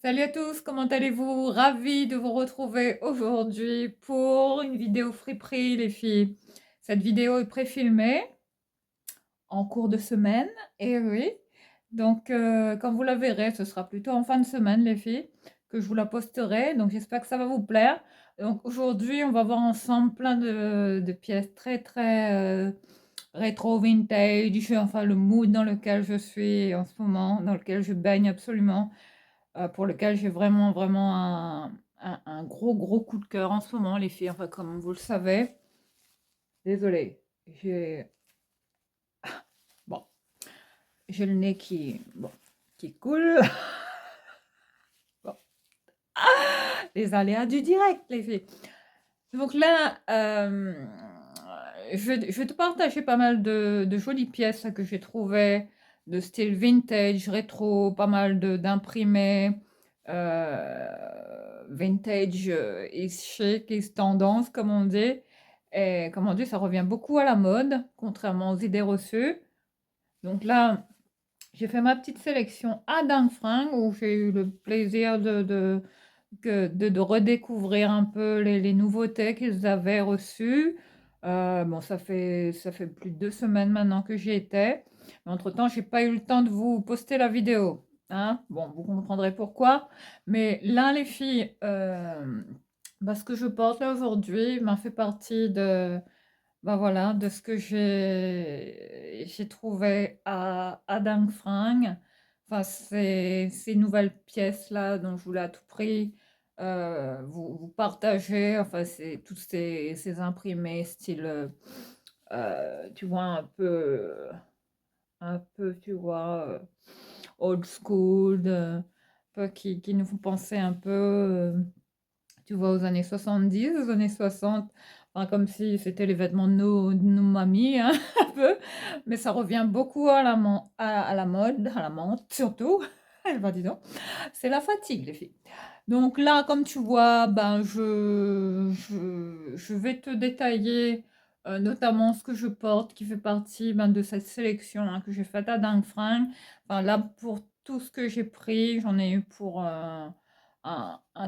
Salut à tous, comment allez-vous? Ravie de vous retrouver aujourd'hui pour une vidéo friperie, les filles. Cette vidéo est préfilmée en cours de semaine, et oui. Donc, quand vous la verrez, ce sera plutôt en fin de semaine, les filles, que je vous la posterai. Donc, j'espère que ça va vous plaire. Donc, aujourd'hui, on va voir ensemble plein de pièces très, très rétro vintage, enfin, le mood dans lequel je suis en ce moment, dans lequel je baigne absolument. Pour lequel j'ai vraiment, vraiment un gros, gros coup de cœur en ce moment, les filles. Enfin, comme vous le savez. Désolée, j'ai bon, j'ai le nez bon, qui coule. Bon. Les aléas du direct, les filles. Donc là, je vais te partager pas mal de jolies pièces que j'ai trouvées de style vintage, rétro, pas mal d'imprimés. Vintage is chic, is tendance, comme on dit. Et comme on dit, ça revient beaucoup à la mode, contrairement aux idées reçues. Donc là, j'ai fait ma petite sélection à Dingue où j'ai eu le plaisir de redécouvrir un peu les nouveautés qu'ils avaient reçues. Bon, ça fait plus de 2 semaines maintenant que j'y étais. Mais entre-temps, j'ai pas eu le temps de vous poster la vidéo. Hein. Bon, vous comprendrez pourquoi. Mais là, les filles, ce que je porte là aujourd'hui m'a fait partie bah voilà, de ce que j'ai trouvé à Dang Fring. Enfin, ces nouvelles pièces-là dont je voulais à tout prix vous partager. Enfin, c'est tous ces imprimés style, tu vois, tu vois, old school, un peu qui nous font penser un peu, tu vois, aux années 70, aux années 60, enfin, comme si c'était les vêtements de nos mamies, hein, un peu. Mais ça revient beaucoup à la mode, à la menthe surtout. Bah, dis donc, c'est la fatigue, les filles. Donc là, comme tu vois, ben, je vais te détailler notamment ce que je porte, qui fait partie ben, de cette sélection hein, que j'ai faite à Dingue Fringue. Enfin, là, pour tout ce que j'ai pris, j'en ai eu pour un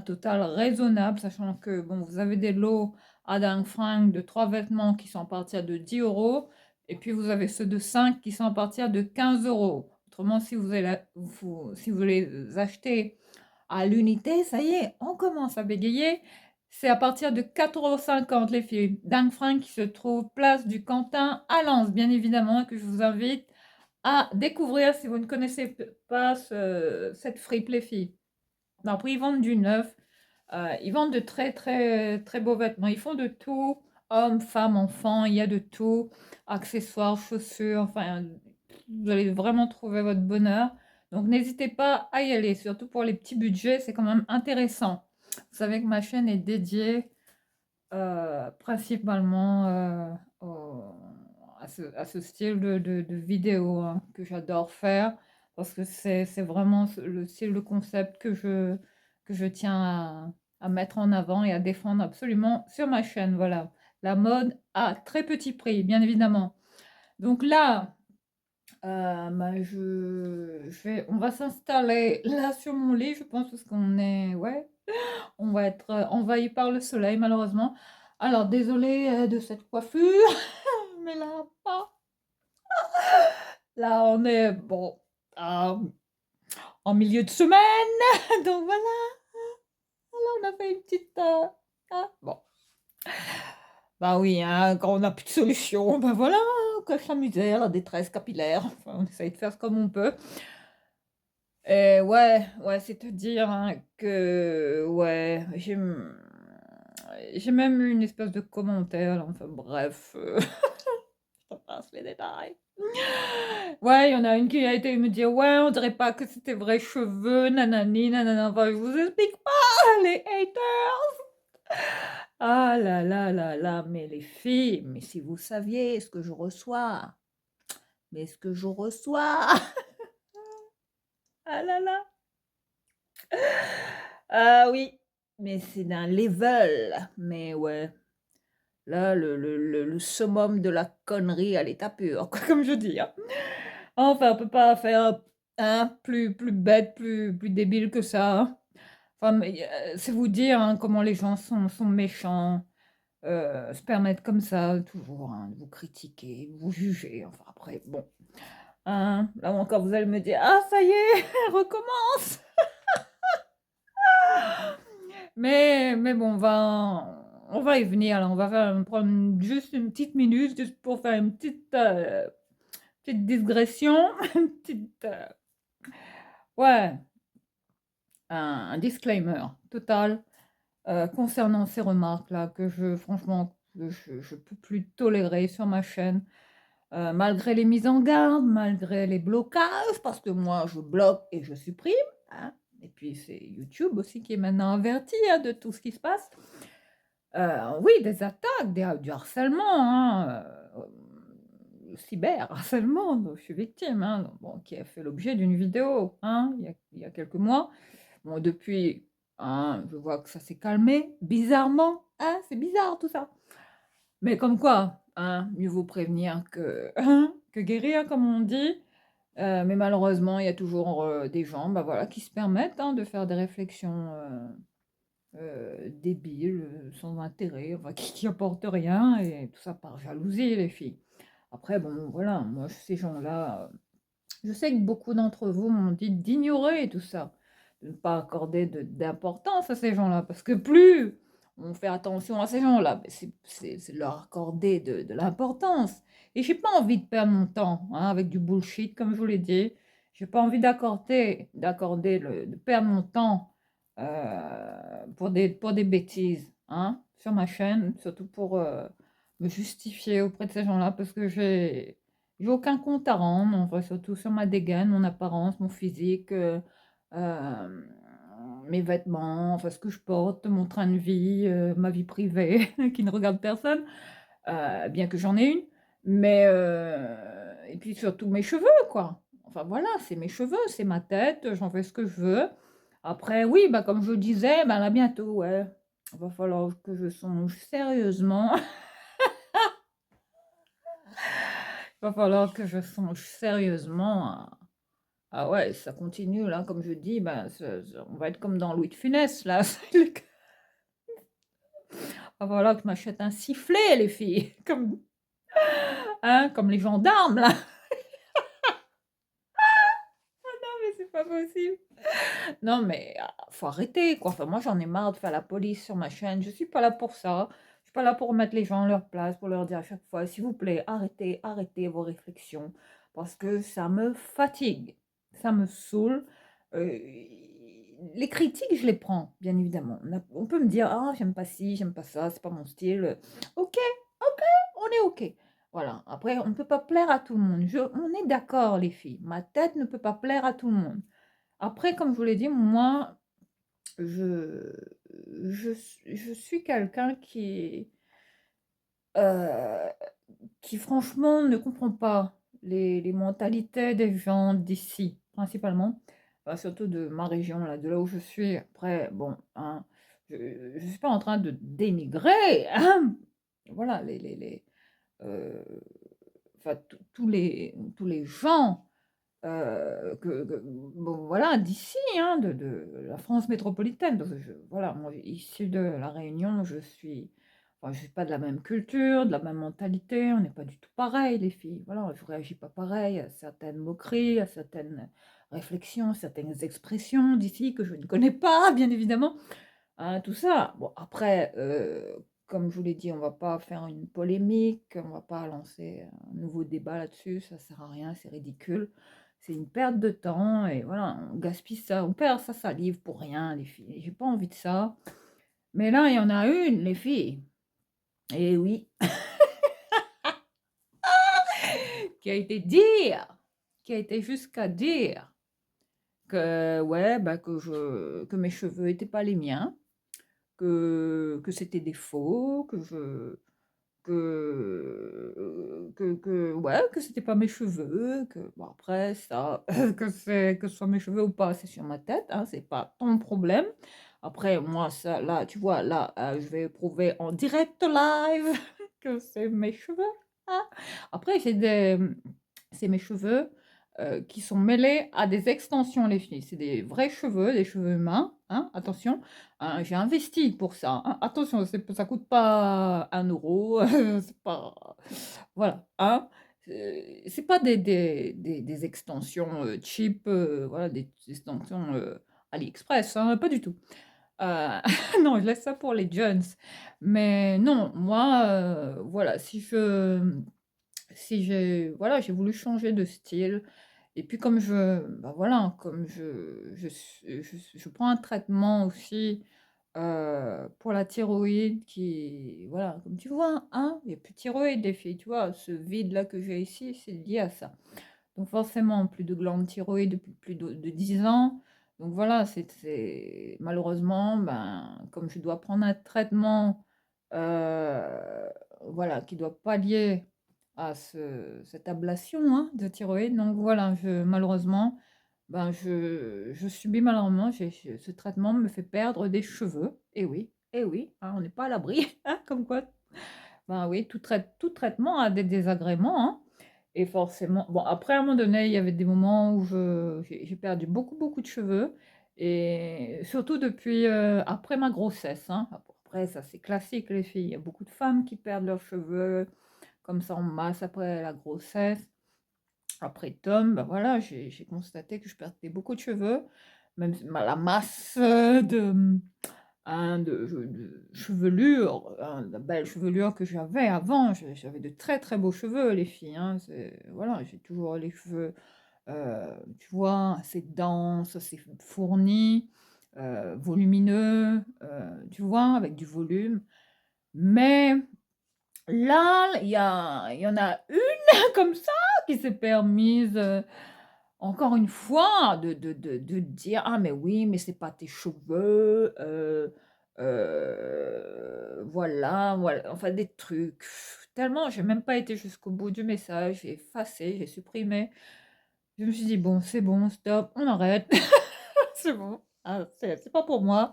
total raisonnable, sachant que bon, vous avez des lots à Dingue Fringue de 3 vêtements qui sont à partir de 10 euros, et puis vous avez ceux de 5 qui sont à partir de 15 euros. Autrement, si vous les achetez à l'unité, ça y est, on commence à bégayer. C'est à partir de 4,50 € les filles. Dingue Fringue qui se trouve place du Quentin à Lens, bien évidemment, que je vous invite à découvrir si vous ne connaissez pas cette fripe, les filles. Après, ils vendent du neuf. Ils vendent de très, très, très beaux vêtements. Ils font de tout. Hommes, femmes, enfants, il y a de tout. Accessoires, chaussures, enfin, vous allez vraiment trouver votre bonheur. Donc, n'hésitez pas à y aller, surtout pour les petits budgets, c'est quand même intéressant. Vous savez que ma chaîne est dédiée principalement à ce style de vidéo hein, que j'adore faire parce que c'est vraiment le style de concept que je tiens à mettre en avant et à défendre absolument sur ma chaîne. Voilà, la mode à très petit prix, bien évidemment. Donc là, on va s'installer là sur mon lit, je pense, parce qu'on est, ouais, on va être envahi par le soleil, malheureusement. Alors, désolée de cette coiffure, mais là, pas. Là, on est, bon, euh, en milieu de semaine, donc voilà. Là, on a fait une petite. Bon. Bah oui, hein, quand on n'a plus de solution, ben voilà, on cache la misère, la détresse capillaire. Enfin, on essaye de faire comme on peut. Et ouais, ouais, c'est-à-dire hein, que, ouais, j'ai même eu une espèce de commentaire, là, enfin bref, je te passe les détails. Ouais, il y en a une qui a été me dire, ouais, on dirait pas que c'était vrais cheveux, nanani, nanana, enfin, je vous explique pas, les haters. Ah là là là là, mais les filles, mais si vous saviez ce que je reçois, mais ce que je reçois, ah là là. Ah oui, mais c'est d'un level, mais ouais. Là, le summum de la connerie à l'état pur, quoi, comme je dis, hein. Enfin, on peut pas faire, hein, plus bête, plus débile que ça, hein. Enfin, mais, c'est vous dire, hein, comment les gens sont méchants, se permettent comme ça toujours, hein, de vous critiquer, de vous juger, enfin après bon, hein, là encore vous allez me dire: «Ah ça y est, elle recommence!» Mais bon, on va y venir là, on va prendre juste une petite minute juste pour faire une petite digression, une petite, ouais, un disclaimer total, concernant ces remarques-là que franchement, que je peux plus tolérer sur ma chaîne, malgré les mises en garde, malgré les blocages, parce que moi je bloque et je supprime, hein, et puis c'est YouTube aussi qui est maintenant averti, hein, de tout ce qui se passe. Oui, des attaques, du harcèlement, hein, cyberharcèlement dont je suis victime, hein, bon, qui a fait l'objet d'une vidéo, hein, il y a quelques mois. Bon, depuis, hein, je vois que ça s'est calmé, bizarrement, hein, c'est bizarre tout ça. Mais comme quoi, hein, mieux vaut prévenir que hein, que guérir, comme on dit. Mais malheureusement, il y a toujours, des gens, bah, voilà, qui se permettent, hein, de faire des réflexions, débiles, sans intérêt, enfin qui apportent rien et tout ça par jalousie, les filles. Après bon, voilà, moi ces gens-là, je sais que beaucoup d'entre vous m'ont dit d'ignorer tout ça, de ne pas accorder d'importance à ces gens-là, parce que plus on fait attention à ces gens-là, beh, c'est leur accorder de l'importance. Et j'ai pas envie de perdre mon temps, hein, avec du bullshit, comme je vous l'ai dit. J'ai pas envie de perdre mon temps pour des bêtises, hein, sur ma chaîne, surtout pour me justifier auprès de ces gens-là, parce que j'ai aucun compte à rendre, enfin, surtout sur ma dégaine, mon apparence, mon physique, hem, mes vêtements, enfin ce que je porte, mon train de vie, ma vie privée qui ne regarde personne, bien que j'en ai une. Mais et puis surtout mes cheveux, quoi. Enfin voilà, c'est mes cheveux, c'est ma tête, j'en fais ce que je veux. Après oui, bah, comme je le disais, bah, là bientôt, ouais, va falloir que je songe sérieusement. Va falloir que je songe sérieusement à ah ouais, ça continue là, comme je dis, ben, on va être comme dans Louis de Funès là. Va falloir que je m'achète un sifflet les filles, comme hein, comme les gendarmes là. Non mais c'est pas possible. Non mais faut arrêter quoi. Enfin moi j'en ai marre de faire la police sur ma chaîne, je suis pas là pour ça. Je suis pas là pour mettre les gens à leur place, pour leur dire à chaque fois: «S'il vous plaît, arrêtez, arrêtez vos réflexions», parce que ça me fatigue, ça me saoule. Heu, les critiques, je les prends, bien évidemment. On peut me dire: «Ah j'aime pas ci, j'aime pas ça, c'est pas mon style», OK, OK, on est OK. Voilà, après on ne peut pas plaire à tout le monde. On est d'accord les filles, ma tête ne peut pas plaire à tout le monde. Après, comme je vous l'ai dit, moi, je je suis quelqu'un heu, qui franchement ne comprend pas les mentalités des gens d'ici, principalement, bah, surtout de ma région là, de là où je suis. Après bon, hein, je suis pas en train de dénigrer, hein, voilà heu, enfin tous les gens bon voilà, d'ici, hein, de la France métropolitaine, parce que voilà, moi issue de La Réunion, je suis pas de la même culture, de la même mentalité, on n'est pas du tout pareil les filles, voilà, je réagis pas pareil à certaines moqueries, à certaines réflexions, certaines expressions d'ici que je ne connais pas, bien évidemment, hein, tout ça. Bon après, comme je vous l'ai dit, on va pas faire une polémique, on va pas lancer un nouveau débat là-dessus, ça sert à rien, c'est ridicule. C'est une perte de temps et voilà, on gaspille ça, on perd sa salive pour rien les filles, j'ai pas envie de ça. Mais là, il y en a une, les filles, et oui, qui a été dire, qui a été jusqu'à dire que ouais, bah, que mes cheveux étaient pas les miens, que c'était des faux, que ouais, que c'était pas mes cheveux, que bon après ça, que ce soit mes cheveux ou pas, c'est sur ma tête, hein, c'est pas ton problème. Après moi ça là, tu vois, là, je vais prouver en direct live que c'est mes cheveux, hein. Après c'est mes cheveux, qui sont mêlés à des extensions, les filles. C'est des vrais cheveux, des cheveux humains, hein, attention. J'ai investi pour ça, hein. Attention, ça coûte pas 1 €, c'est pas voilà, hein. C'est pas des extensions, cheap, voilà, des extensions, AliExpress, hein, pas du tout. Heu, non, je laisse ça pour les jeunes. Mais non, moi, voilà, si j'ai voilà, j'ai voulu changer de style et puis comme bah, voilà, comme je prends un traitement aussi, pour la thyroïde qui voilà, comme tu vois, hein, il y a plus de thyroïde les filles, tu vois? Ce vide-là que j'ai ici, c'est lié à ça. Donc forcément, plus de glande thyroïde depuis plus de 10 ans. Donc voilà, c'est malheureusement, ben, comme je dois prendre un traitement, heu, voilà, qui doit pallier à cette ablation, hein, de thyroïde, donc voilà, malheureusement, ben, je subis malheureusement, ce traitement me fait perdre des cheveux. Et oui, hein, on n'est pas à l'abri, hein, comme quoi, ben oui, tout traitement a des désagréments, hein. Et forcément bon, après à un moment donné, il y avait des moments où j'ai perdu beaucoup, beaucoup de cheveux et surtout depuis, après ma grossesse, hein. Après ça, c'est classique les filles, il y a beaucoup de femmes qui perdent leurs cheveux comme ça en masse après la grossesse. Après Tom, bah, voilà, j'ai constaté que je perdais beaucoup de cheveux, même la masse, de chevelure, la belle chevelure que j'avais avant. J'avais de très, très beaux cheveux les filles, hein, voilà, j'ai toujours les cheveux, tu vois, assez denses, assez fournis, volumineux, tu vois, avec du volume. Mais là, il y en a une comme ça qui s'est permise, encore une fois de dire: «Ah mais oui, mais c'est pas tes cheveux, voilà, voilà», enfin des trucs. Tellement j'ai même pas été jusqu'au bout du message, j'ai effacé, j'ai supprimé. Je me suis dit: bon, stop, on arrête, c'est bon, c'est pas pour moi».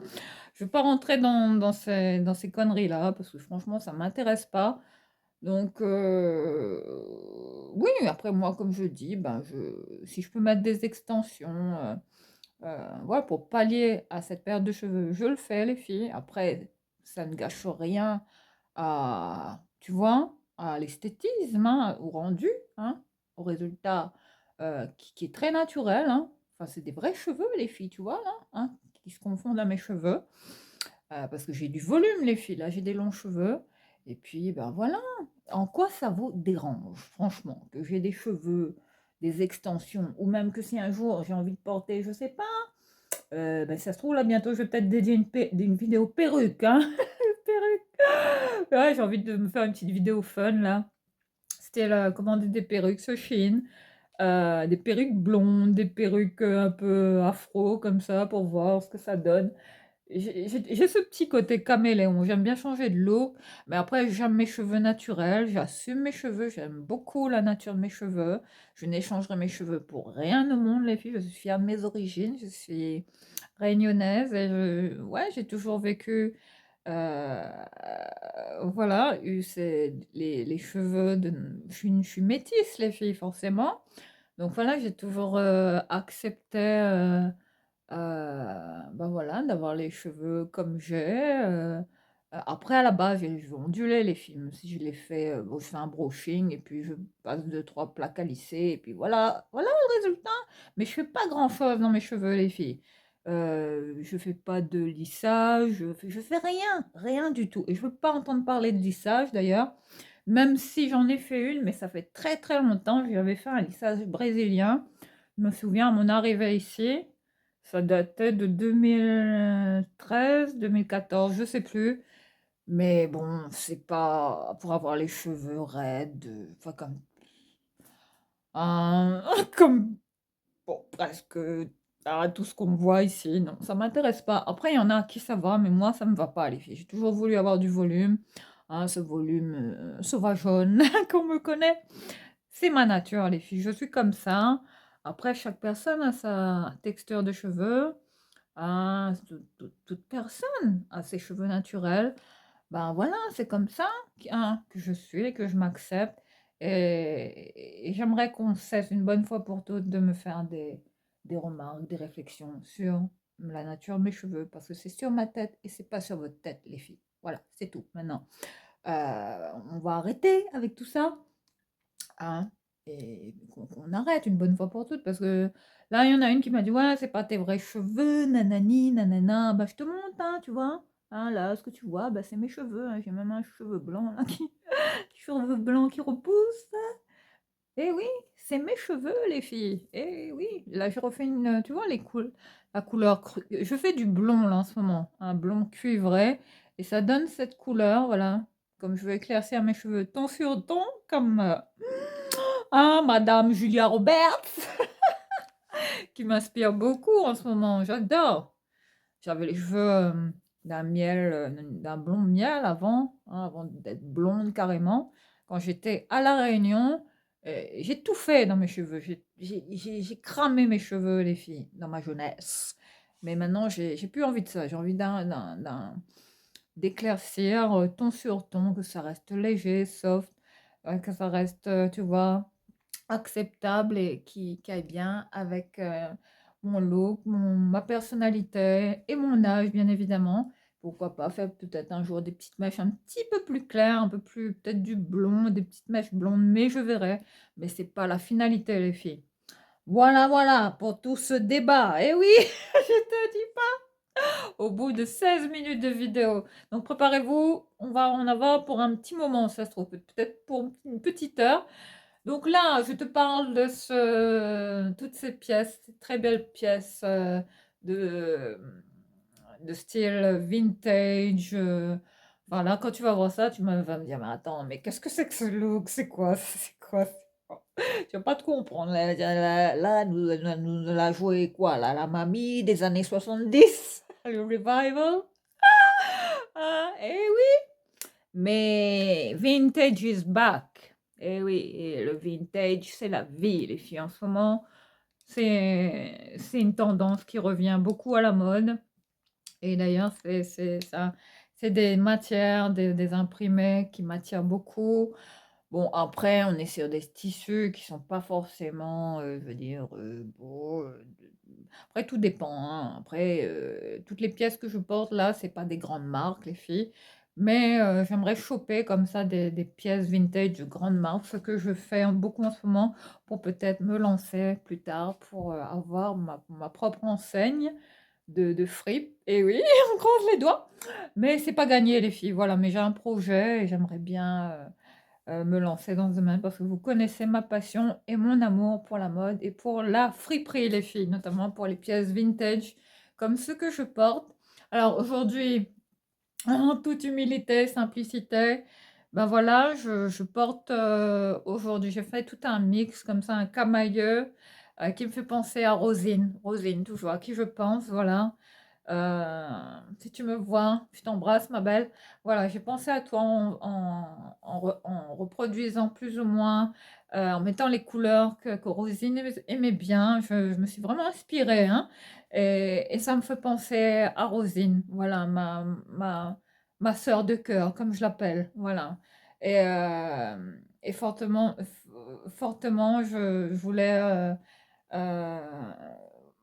Je veux pas rentrer dans ces conneries-là parce que franchement ça m'intéresse pas. Donc oui, après moi comme je dis, ben, si je peux mettre des extensions, voilà pour pallier à cette perte de cheveux, je le fais les filles. Après ça ne gâche rien à tu vois? À l'esthétisme, hein, au rendu, hein, au résultat, qui est très naturel, hein. Enfin c'est des vrais cheveux les filles, tu vois là, hein, qui se confondent à mes cheveux. Parce que j'ai du volume les filles, là, j'ai des longs cheveux et puis, ben, voilà. En quoi ça vous dérange, franchement, que j'ai des cheveux, des extensions ou même que si un jour j'ai envie de porter, je sais pas, bah, ça se trouve là bientôt je vais peut-être dédier une vidéo perruque, hein, perruque. Ouais, j'ai envie de me faire une petite vidéo fun là. C'était là, commander des perruques sur Shein, des perruques blondes, des perruques, un peu afro comme ça pour voir ce que ça donne. J'ai ce petit côté caméléon, j'aime bien changer de look, mais après j'aime mes cheveux naturels, j'assume mes cheveux, j'aime beaucoup la nature de mes cheveux. Je n'échangerai mes cheveux pour rien au monde les filles, je suis fière de mes origines, je suis réunionnaise et ouais, j'ai toujours vécu, voilà, eu les cheveux je suis métisse les filles forcément. Donc voilà, j'ai toujours, accepté, bah, voilà, d'avoir les cheveux comme j'ai, après à la base, j'ai les cheveux ondulés les filles, même si je les fais, bon, je fais un brushing et puis je passe deux trois plaques à lisser et puis voilà, voilà le résultat. Mais je fais pas grand chose dans mes cheveux les filles. Je fais pas de lissage, je fais rien, rien du tout et je veux pas entendre parler de lissage d'ailleurs, même si j'en ai fait une, mais ça fait très, très longtemps. J'avais fait un lissage brésilien. Je me souviens à mon arrivée ici, ça datait de 2013-2014, je sais plus. Mais bon, c'est pas pour avoir les cheveux raides, enfin un comme bon, presque, tout ce qu'on me voit ici, non, ça m'intéresse pas. Après, il y en a à qui ça va, mais moi, ça me va pas, les filles. J'ai toujours voulu avoir du volume, hein, ce volume, sauvageonne qu'on me connaît. C'est ma nature, les filles, je suis comme ça. Après, chaque personne a sa texture de cheveux, hein, toute personne a ses cheveux naturels. Ben voilà, c'est comme ça que je suis et que je m'accepte Et j'aimerais qu'on cesse une bonne fois pour toutes de me faire des remarques, des réflexions sur la nature de mes cheveux, parce que c'est sur ma tête et c'est pas sur votre tête, les filles. Voilà, c'est tout. Maintenant, on va arrêter avec tout ça, hein, et qu'on arrête une bonne fois pour toutes, parce que là, il y en a une qui m'a dit: «Ouais, c'est pas tes vrais cheveux, nanani, nanana». Bah, je te montre, hein, tu vois? Hein, là, ce que tu vois, bah, c'est mes cheveux, hein. J'ai même un cheveu blanc là qui cheveux blancs qui repousse. Eh oui, c'est mes cheveux, les filles. Eh oui, là, je refais une, tu vois, la couleur je fais du blond, là, en ce moment, un blond cuivré, et ça donne cette couleur, voilà. Comme je veux éclaircir mes cheveux ton sur ton, comme Madame Julia Roberts, qui m'inspire beaucoup en ce moment. J'adore. J'avais les cheveux d'un blond miel avant, hein, avant d'être blonde carrément. Quand j'étais à La Réunion, j'ai tout fait dans mes cheveux. J'ai cramé mes cheveux, les filles, dans ma jeunesse. Mais maintenant, j'ai plus envie de ça. J'ai envie d'éclaircir ton sur ton, que ça reste léger, soft, que ça reste, tu vois, acceptable et qui aille bien avec, mon look, ma personnalité et mon âge, bien évidemment. Pourquoi pas faire peut-être un jour des petites mèches un petit peu plus claires, un peu plus peut-être du blond, des petites mèches blondes, mais je verrai. Mais c'est pas la finalité, les filles. Voilà, voilà, pour tout ce débat. Eh oui, je te dis pas, au bout de 16 minutes de vidéo. Donc préparez-vous, on va en avoir pour un petit moment, ça se trouve, peut-être pour une petite heure. Donc là, je te parle de toutes ces pièces, ces très belles pièces de, de style vintage. Voilà, quand tu vas voir ça, vas me dire, mais attends, mais qu'est-ce que c'est que ce look? C'est quoi? C'est quoi? C'est quoi? Tu vas pas te comprendre. Là, nous l'a joué quoi? Là, la mamie des années 70, le revival. Eh oui! Mais vintage is back. Eh oui, et le vintage, c'est la vie, les filles. En ce moment, c'est une tendance qui revient beaucoup à la mode. Et d'ailleurs, c'est ça, c'est des matières, des imprimés qui m'attirent beaucoup. Bon, après, on est sur des tissus qui sont pas forcément, je veux dire, beaux. Après, tout dépend, hein. Après, toutes les pièces que je porte là, c'est pas des grandes marques, les filles. Mais j'aimerais choper comme ça des pièces vintage de grandes marques, ce que je fais beaucoup en ce moment pour peut-être me lancer plus tard pour avoir ma propre enseigne de fripe. Et oui, on croise les doigts. Mais c'est pas gagné, les filles. Voilà, mais j'ai un projet et j'aimerais bien me lancer dans ce domaine parce que vous connaissez ma passion et mon amour pour la mode et pour la friperie, les filles, notamment pour les pièces vintage comme ce que je porte. Alors aujourd'hui, en toute humilité, simplicité, ben voilà, je porte aujourd'hui, j'ai fait tout un mix comme ça, un camailleux qui me fait penser à Rosine, Rosine toujours, à qui je pense, voilà. Si tu me vois, je t'embrasse, ma belle. Voilà, j'ai pensé à toi en reproduisant plus ou moins, en mettant les couleurs que Rosine aimait bien. Je me suis vraiment inspirée, hein, et ça me fait penser à Rosine, voilà, ma sœur de cœur, comme je l'appelle, voilà. Et fortement, euh,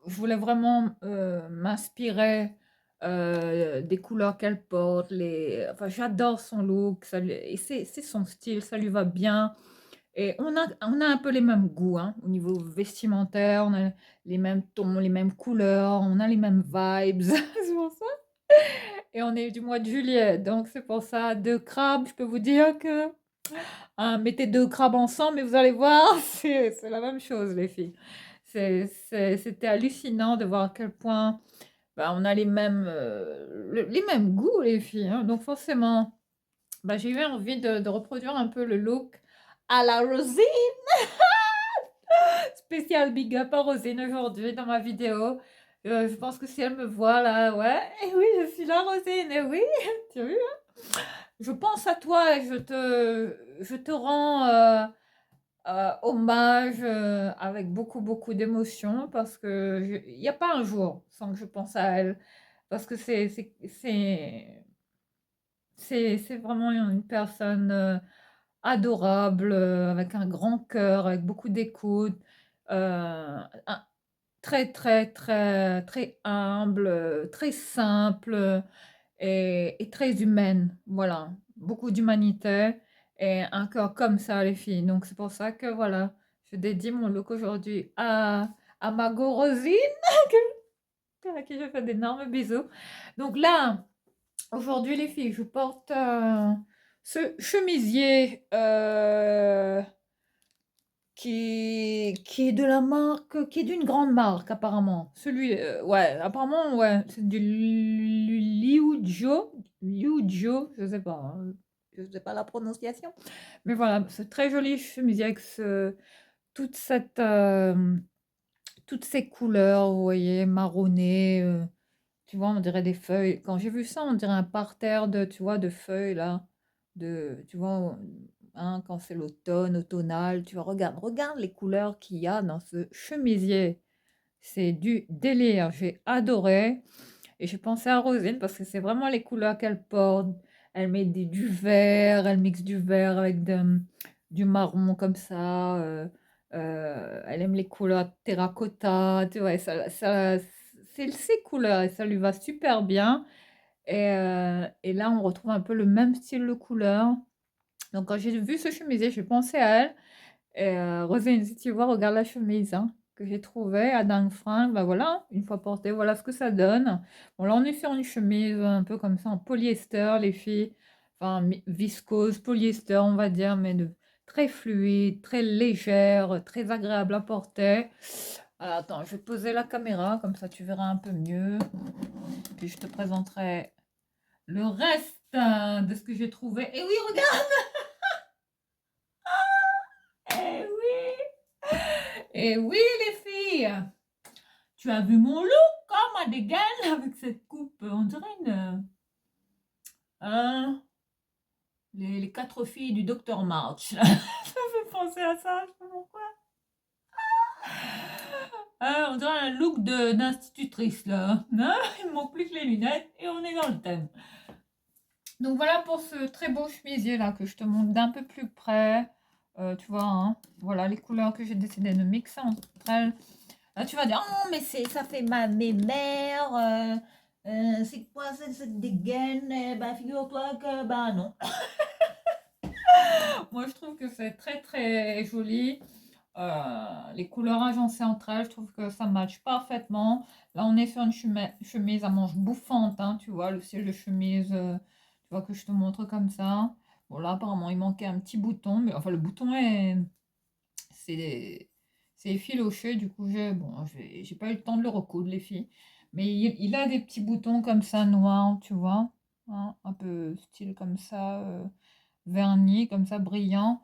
je voulais vraiment m'inspirer des couleurs qu'elle porte. Enfin, j'adore son look, et c'est son style, ça lui va bien. Et on a un peu les mêmes goûts, hein, au niveau vestimentaire, on a les mêmes tons, les mêmes couleurs, on a les mêmes vibes. C'est pour ça. Et on est du mois de juillet, donc c'est pour ça, deux crabes, je peux vous dire que hein, mettez deux crabes ensemble et vous allez voir, c'est la même chose, les filles. C'était hallucinant de voir à quel point bah, on a les mêmes goûts, les filles, hein. Donc forcément, bah, j'ai eu envie de reproduire un peu le look à la Rosine. Spécial big up à Rosine aujourd'hui dans ma vidéo. Je pense que si elle me voit là, ouais, et oui, je suis là, Rosine, et oui, tu as vu, hein. Je pense à toi et je te rends hommage avec beaucoup, beaucoup d'émotion parce que il n'y a pas un jour sans que je pense à elle. Parce que c'est vraiment une personne adorable, avec un grand cœur, avec beaucoup d'écoute, un très, très, très, très humble, très simple, et très humaine. Voilà, beaucoup d'humanité et un cœur comme ça, les filles. Donc c'est pour ça que voilà, je dédie mon look aujourd'hui à ma Gorosine, à qui je fais d'énormes bisous. Donc là, aujourd'hui, les filles, je porte ce chemisier qui est de la marque, qui est d'une grande marque, apparemment. Celui, ouais, apparemment, ouais, c'est du Liujo. Liujo, je sais pas, hein, je sais pas la prononciation. Mais voilà, c'est très joli chemisier avec toute cette, toutes ces couleurs, vous voyez, marronnées. Tu vois, on dirait des feuilles. Quand j'ai vu ça, on dirait un parterre de, tu vois, de feuilles là, tu vois, hein, quand c'est l'automne, automnal, tu vois, regarde les couleurs qu'il y a dans ce chemisier. C'est du délire, j'ai adoré. Et j'ai pensé à Rosine parce que c'est vraiment les couleurs qu'elle porte. Elle met du vert, elle mixe du vert avec du marron comme ça. Elle aime les couleurs terracotta. Tu vois, c'est ces couleurs et ça lui va super bien. Et là, on retrouve un peu le même style de couleur. Donc, quand j'ai vu ce chemisier, j'ai pensé à elle. Et Rosine, si tu vois, regarde la chemise hein, que j'ai trouvée à Dingue Fringue. Bah voilà, hein, une fois portée, voilà ce que ça donne. Bon, là, on est sur une chemise un peu comme ça en polyester, les filles. Enfin, viscose, polyester, on va dire, mais très fluide, très légère, très agréable à porter. Alors, attends, je vais poser la caméra, comme ça tu verras un peu mieux. Puis je te présenterai le reste de ce que j'ai trouvé. Et oui, regarde! Eh oui! Et oui, les filles! Tu as vu mon look, comme ma dégaine avec cette coupe, on dirait hein, les quatre filles du docteur March. Ça me fait penser à ça, je sais pas pourquoi. On dirait un look d'institutrice là. Hein. Il me manque plus que les lunettes et on est dans le thème. Donc voilà pour ce très beau chemisier là que je te montre d'un peu plus près. Tu vois, hein, voilà les couleurs que j'ai décidé de mixer entre elles. Là, tu vas dire, oh, mais ça fait mes mères. C'est quoi cette dégaine? Ben, figure-toi que, ben non. Moi, je trouve que c'est très, très joli. Les couleurs agencées entre elles, je trouve que ça match parfaitement. Là, on est sur une chemise à manches bouffantes, hein, tu vois, le style de chemise, tu vois, que je te montre comme ça. Bon, là, apparemment, il manquait un petit bouton, mais enfin, le bouton c'est effiloché, du coup, bon, j'ai pas eu le temps de le recoudre, les filles. Mais il a des petits boutons comme ça, noirs, tu vois, hein, un peu style comme ça, vernis, comme ça, brillant.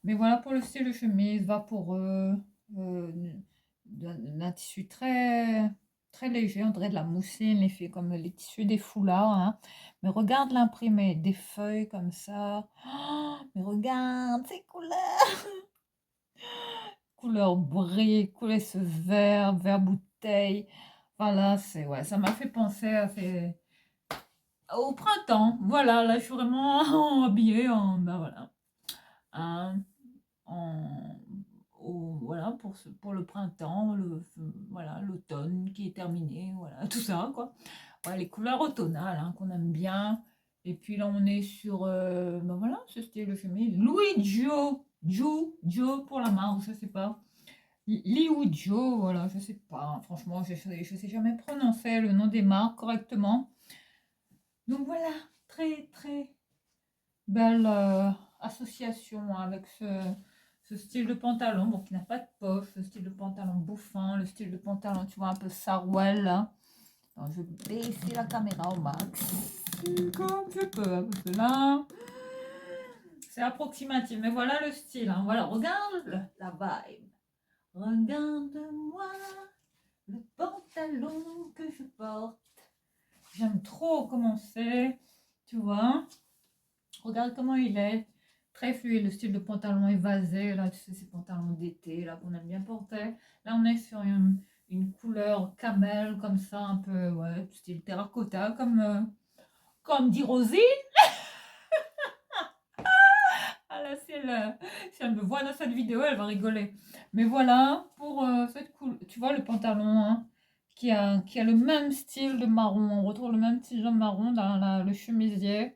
Mais voilà pour le style de chemise, vaporeux, d'un tissu très, très léger, on dirait de la mousseline, les filles, comme les tissus des foulards, hein. Mais regarde l'imprimé, des feuilles comme ça. Oh, mais regarde ces couleurs! Couleur brique, couleur ce vert, vert bouteille. Voilà, c'est ouais, ça m'a fait penser au printemps. Voilà, là je suis vraiment habillée en ben voilà, hein, en voilà pour le printemps, voilà, l'automne qui est terminé, voilà, tout ça quoi. Ouais, les couleurs automnales hein, qu'on aime bien. Et puis là on est sur ben voilà, ce style de chemise. Louis Joe pour la marque, je sais pas. Liujo, voilà, je sais pas, hein, franchement, je sais jamais prononcer le nom des marques correctement. Donc voilà, très très belle association hein, avec ce style de pantalon, bon, qui n'a pas de poche, ce style de pantalon bouffant, le style de pantalon, tu vois, un peu sarouel, là. Alors, je vais baisser la caméra au max, comme je peux, hein, parce que là, c'est approximatif, mais voilà le style, hein, voilà, regarde la vibe. Regarde-moi le pantalon que je porte. J'aime trop comment c'est, tu vois. Regarde comment il est. Très fluide, le style de pantalon évasé. Là, tu sais, ces pantalons d'été là qu'on aime bien porter. Là, on est sur une couleur camel, comme ça, un peu, ouais, style terracotta, comme dit Rosine. Là, si elle me voit dans cette vidéo, elle va rigoler. Mais voilà, pour cette couleur, tu vois le pantalon, hein, qui a le même style de marron. On retrouve le même style de marron dans le chemisier.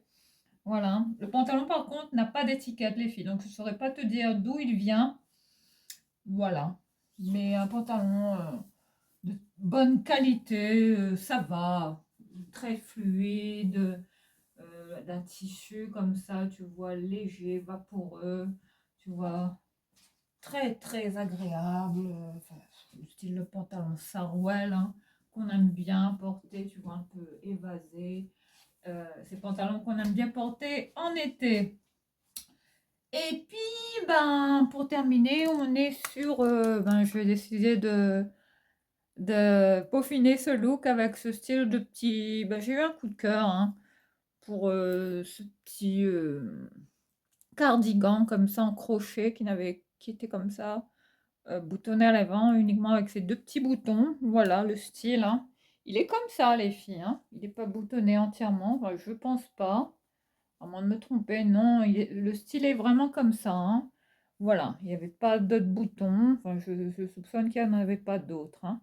Voilà. Le pantalon, par contre, n'a pas d'étiquette, les filles. Donc, je ne saurais pas te dire d'où il vient. Voilà. Mais un pantalon de bonne qualité, ça va. Très fluide, d'un tissu comme ça, tu vois, léger, vaporeux, tu vois, très très agréable. Enfin, le style de pantalon sarouel, hein, qu'on aime bien porter, tu vois, un peu évasé. Ces pantalons qu'on aime bien porter en été. Et puis, ben, pour terminer, on est sur, je vais décider de peaufiner ce look avec ce style de petit, ben, j'ai eu un coup de cœur, hein, pour ce petit cardigan comme ça en crochet qui était comme ça, boutonné à l'avant uniquement avec ces deux petits boutons. Voilà le style, hein. Il est comme ça, les filles, hein. Il n'est pas boutonné entièrement, enfin, je pense pas. À moins de me tromper, non, le style est vraiment comme ça, hein. Voilà, il n'y avait pas d'autres boutons. Enfin, je soupçonne qu'il n'y en avait pas d'autres, hein.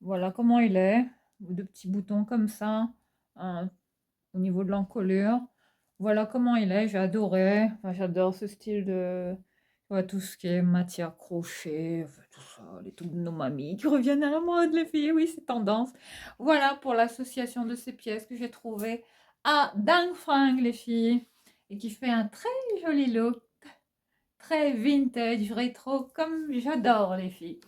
Voilà comment il est. Deux petits boutons comme ça, hein, au niveau de l'encolure. Voilà comment il est. J'ai adoré. Enfin, j'adore ce style de... Ouais, tout ce qui est matière crochet, enfin, tout ça, les trucs de nos mamies qui reviennent à la mode, les filles. Oui, c'est tendance. Voilà pour l'association de ces pièces que j'ai trouvées à Dang Fringues, les filles. Et qui fait un très joli look, très vintage, rétro, comme j'adore, les filles.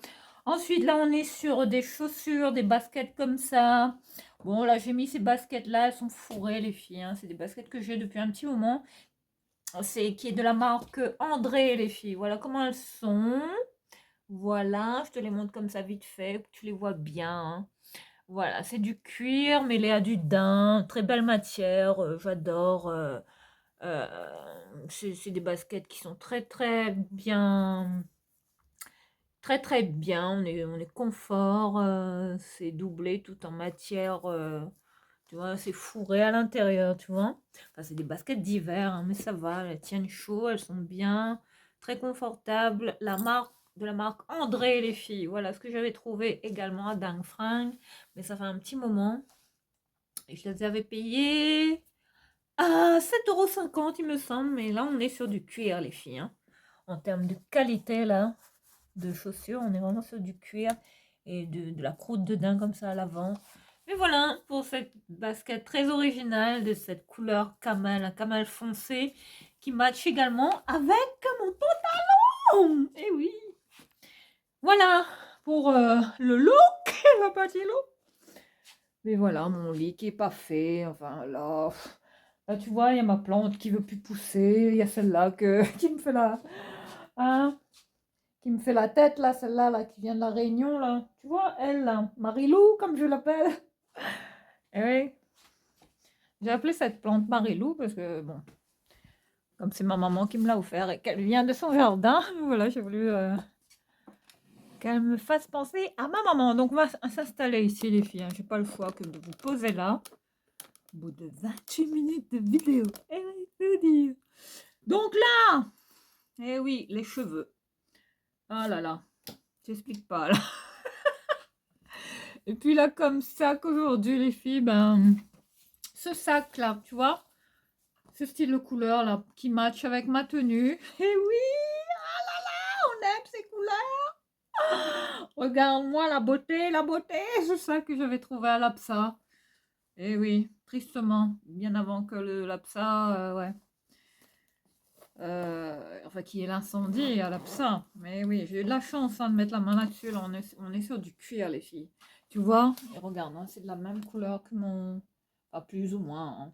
Ensuite, là, on est sur des chaussures, des baskets comme ça. Bon, là, j'ai mis ces baskets-là, elles sont fourrées, les filles, hein. C'est des baskets que j'ai depuis un petit moment. C'est qui est de la marque André, les filles. Voilà comment elles sont. Voilà, je te les montre comme ça vite fait, pour que tu les vois bien, hein. Voilà, c'est du cuir mêlé à du daim, très belle matière, j'adore. Euh, c'est des baskets qui sont très très bien, très très bien. On est confort, c'est doublé tout en matière, tu vois, c'est fourré à l'intérieur, tu vois. Enfin, c'est des baskets d'hiver, hein, mais ça va, elles tiennent chaud, elles sont bien, très confortables. De la marque André, les filles. Voilà ce que j'avais trouvé également à Dang Fringues, mais ça fait un petit moment. Et je les avais payées à 7,50 € il me semble, mais là on est sur du cuir, les filles, hein. En termes de qualité, là, de chaussures, on est vraiment sur du cuir et de la croûte de daim comme ça à l'avant. Mais voilà pour cette basket très originale de cette couleur camel, un camel foncé qui match également avec mon pantalon. Et oui, voilà pour le look, le petit look. Mais voilà, mon lit qui est pas fait. Enfin là, là tu vois, il y a ma plante qui veut plus pousser. Il y a celle-là qui me fait hein, qui me fait la tête là, celle-là là, qui vient de la Réunion là. Tu vois, elle là, Marilou comme je l'appelle. Et oui, j'ai appelé cette plante Marilou parce que bon, comme c'est ma maman qui me l'a offert et qu'elle vient de son jardin, voilà, j'ai voulu qu'elle me fasse penser à ma maman. Donc on va s'installer ici les filles, hein. J'ai pas le choix que de vous poser là. Au bout de 28 minutes de vidéo. Eh oui, je veux dire. Donc là, eh oui, les cheveux. Ah là là, j'explique pas là. Et puis là, comme sac aujourd'hui, les filles, ben, ce sac là, tu vois, ce style de couleur là, qui match avec ma tenue. Eh oui, ah là là, on aime ces couleurs. Regarde-moi la beauté, c'est ça que j'avais trouvé à l'Apsa. Eh oui, tristement, bien avant que l'Apsa, ouais. Enfin, qui est l'incendie à l'Apsa. Mais oui, j'ai eu de la chance, hein, de mettre la main là-dessus. Là, on est sur du cuir, les filles. Tu vois? Et regarde, hein, c'est de la même couleur que mon... Pas plus ou moins, hein.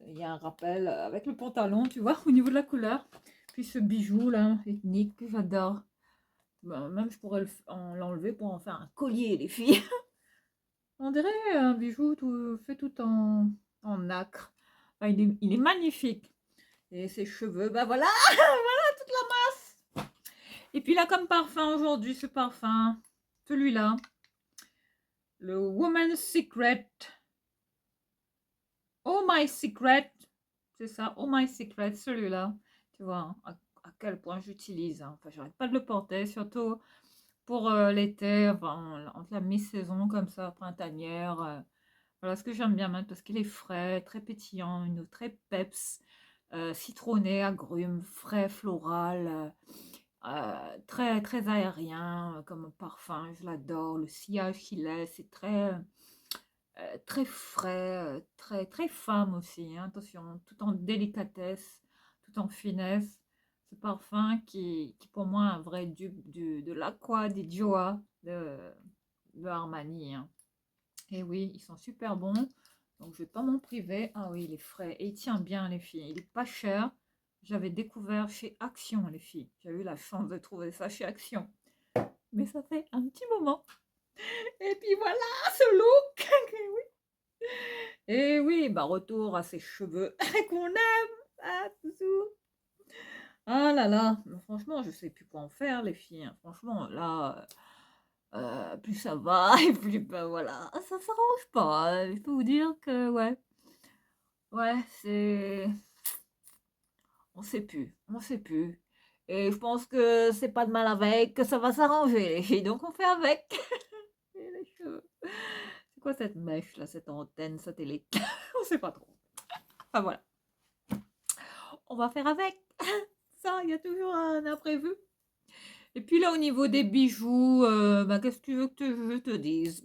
Il y a un rappel avec le pantalon, tu vois, au niveau de la couleur. Puis ce bijou, là, ethnique, que j'adore. Ben, même, je pourrais l'enlever pour en faire un collier, les filles. On dirait un bijou fait tout en nacre. Enfin, il est magnifique. Et ses cheveux, ben voilà, voilà toute la masse. Et puis là, comme parfum aujourd'hui, ce parfum, celui-là, le Woman's Secret. Oh My Secret, c'est ça, Oh My Secret, celui-là. Tu tu vois, hein, à quel point j'utilise, hein. Enfin, j'arrête pas de le porter, surtout pour l'été, enfin, entre la mi-saison comme ça, printanière. Voilà ce que j'aime bien mettre parce qu'il est frais, très pétillant, une eau très peps, citronné, agrumes, frais, floral, très, très aérien comme parfum. Je l'adore. Le sillage qu'il laisse, c'est très, très frais, très, très femme aussi, hein, attention, tout en délicatesse, tout en finesse. Ce parfum qui pour moi est un vrai dupe de l'Aqua di Gioa de Armani, hein. Et oui, ils sont super bons, donc je vais pas m'en priver. Ah oui, il est frais et il tient bien, les filles. Il est pas cher. J'avais découvert chez Action, les filles. J'ai eu la chance de trouver ça chez Action. Mais ça fait un petit moment. Et puis voilà, ce look. Et oui, bah retour à ses cheveux qu'on aime, ah, toujours. Ah là là, mais franchement, je sais plus quoi en faire, les filles, hein. Franchement, là, plus ça va, et plus, ben voilà, ça s'arrange pas, hein. Il faut vous dire que, ouais, c'est... On sait plus, on sait plus. Et je pense que c'est pas de mal avec, que ça va s'arranger, les filles, donc on fait avec. Et les cheveux. C'est quoi cette mèche, là, cette antenne satellite? On sait pas trop. Enfin voilà, on va faire avec. Ça, il y a toujours un imprévu. Et puis là, au niveau des bijoux, bah, qu'est-ce que tu veux que je te dise?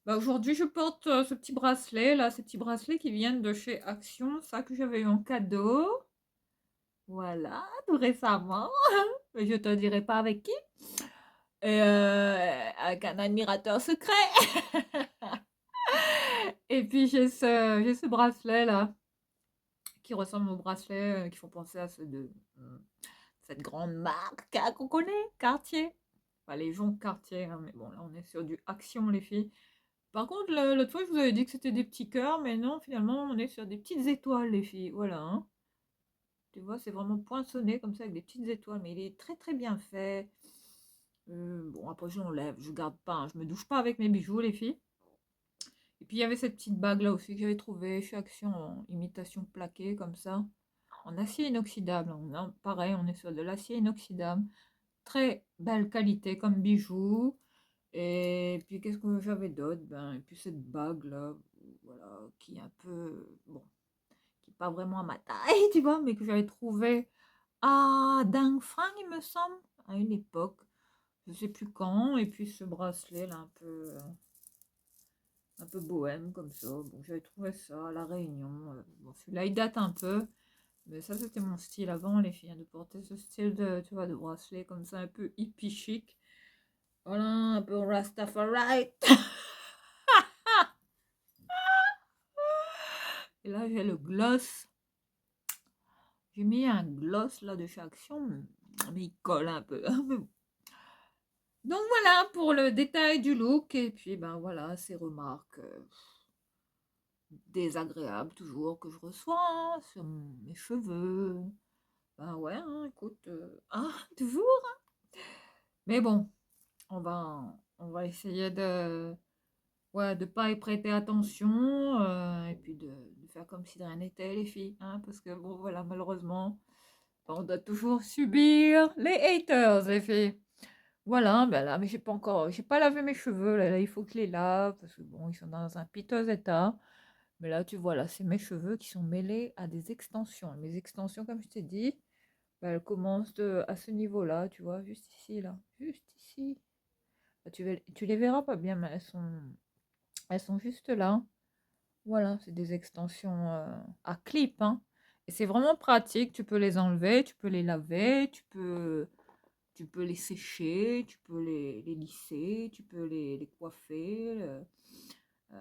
Aujourd'hui, je porte ce petit bracelet, là, ces petits bracelets qui viennent de chez Action, ça que j'avais eu en cadeau. Voilà, tout récemment. Mais je te dirai pas avec qui. Et avec un admirateur secret. Et puis j'ai ce bracelet là qui ressemble aux bracelets qui font penser à ceux de cette grande marque qu'on connaît, Cartier. Enfin, les joncs Cartier, hein, mais bon, là on est sur du Action, les filles. Par contre, l'autre fois, je vous avais dit que c'était des petits cœurs, mais non, finalement, on est sur des petites étoiles, les filles. Voilà, hein. Tu vois, c'est vraiment poinçonné comme ça avec des petites étoiles, mais il est très très bien fait. Bon, après, je l'enlève, je garde pas, hein, je me douche pas avec mes bijoux, les filles. Et puis, il y avait cette petite bague là aussi que j'avais trouvée chez Action en imitation plaquée, comme ça, en acier inoxydable. Pareil, on est sur de l'acier inoxydable. Très belle qualité comme bijou. Et puis, qu'est-ce que j'avais d'autre? Ben, et puis cette bague là, voilà, qui est un peu, bon, qui est pas vraiment à ma taille, tu vois, mais que j'avais trouvé à Dingfang, il me semble, à une époque. Je sais plus quand. Et puis ce bracelet là, un peu bohème comme ça. Bon, j'avais trouvé ça à La Réunion. Bon, celui-là, il date un peu. Mais ça, c'était mon style avant, les filles, hein, de porter ce style de, tu vois, de bracelet comme ça, un peu hippie chic. Voilà, un peu Rastafari. Et là, j'ai le gloss. J'ai mis un gloss là de chez Action, mais il colle un peu. Donc voilà pour le détail du look. Et puis, ben voilà, ces remarques désagréables toujours que je reçois hein, sur mes cheveux. Ben ouais, hein, écoute, toujours. Mais bon, on va essayer ouais, de pas y prêter attention et puis de faire comme si de rien n'était, les filles. Hein, parce que bon, voilà, malheureusement, on doit toujours subir les haters, les filles. Voilà, ben là, mais j'ai pas lavé mes cheveux. Là, il faut que je les lave parce que bon, ils sont dans un piteux état. Mais là, tu vois, là, c'est mes cheveux qui sont mêlés à des extensions. Et mes extensions, comme je t'ai dit, ben, elles commencent à ce niveau-là, tu vois, juste ici, là, juste ici. Bah, tu les verras pas bien, mais elles sont juste là. Voilà, c'est des extensions à clip, hein. Et c'est vraiment pratique. Tu peux les enlever, tu peux les laver, tu peux les sécher, tu peux les lisser, tu peux les coiffer, euh,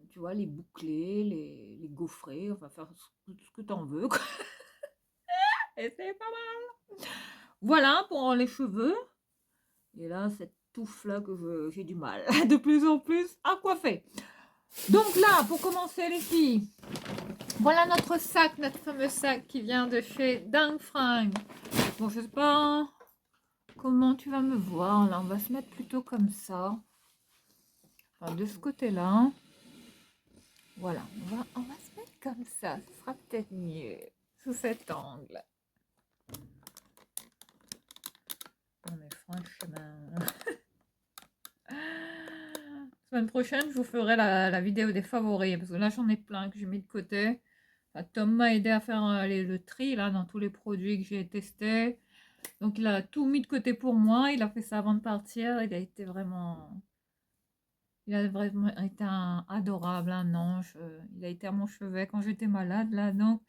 tu vois, les boucler, les gaufrer, enfin faire ce que tu en veux, quoi. Et c'est pas mal. Voilà pour les cheveux. Et là, cette touffe-là que j'ai du mal de plus en plus à coiffer. Donc là, pour commencer les filles, voilà notre sac, notre fameux sac qui vient de chez Dangfang. Bon, je sais pas comment tu vas me voir. Là, on va se mettre plutôt comme ça. Enfin, de ce côté-là. Voilà, on va se mettre comme ça. Ce sera peut-être mieux. sous cet angle. Non mais franchement... Semaine prochaine, je vous ferai la vidéo des favoris, parce que là, j'en ai plein que j'ai mis de côté. Enfin, Tom m'a aidé à faire le tri, là, dans tous les produits que j'ai testés. Donc, il a tout mis de côté pour moi. Il a fait ça avant de partir. Il a été vraiment... Il a vraiment été adorable, un ange. Il a été à mon chevet quand j'étais malade, là. Donc,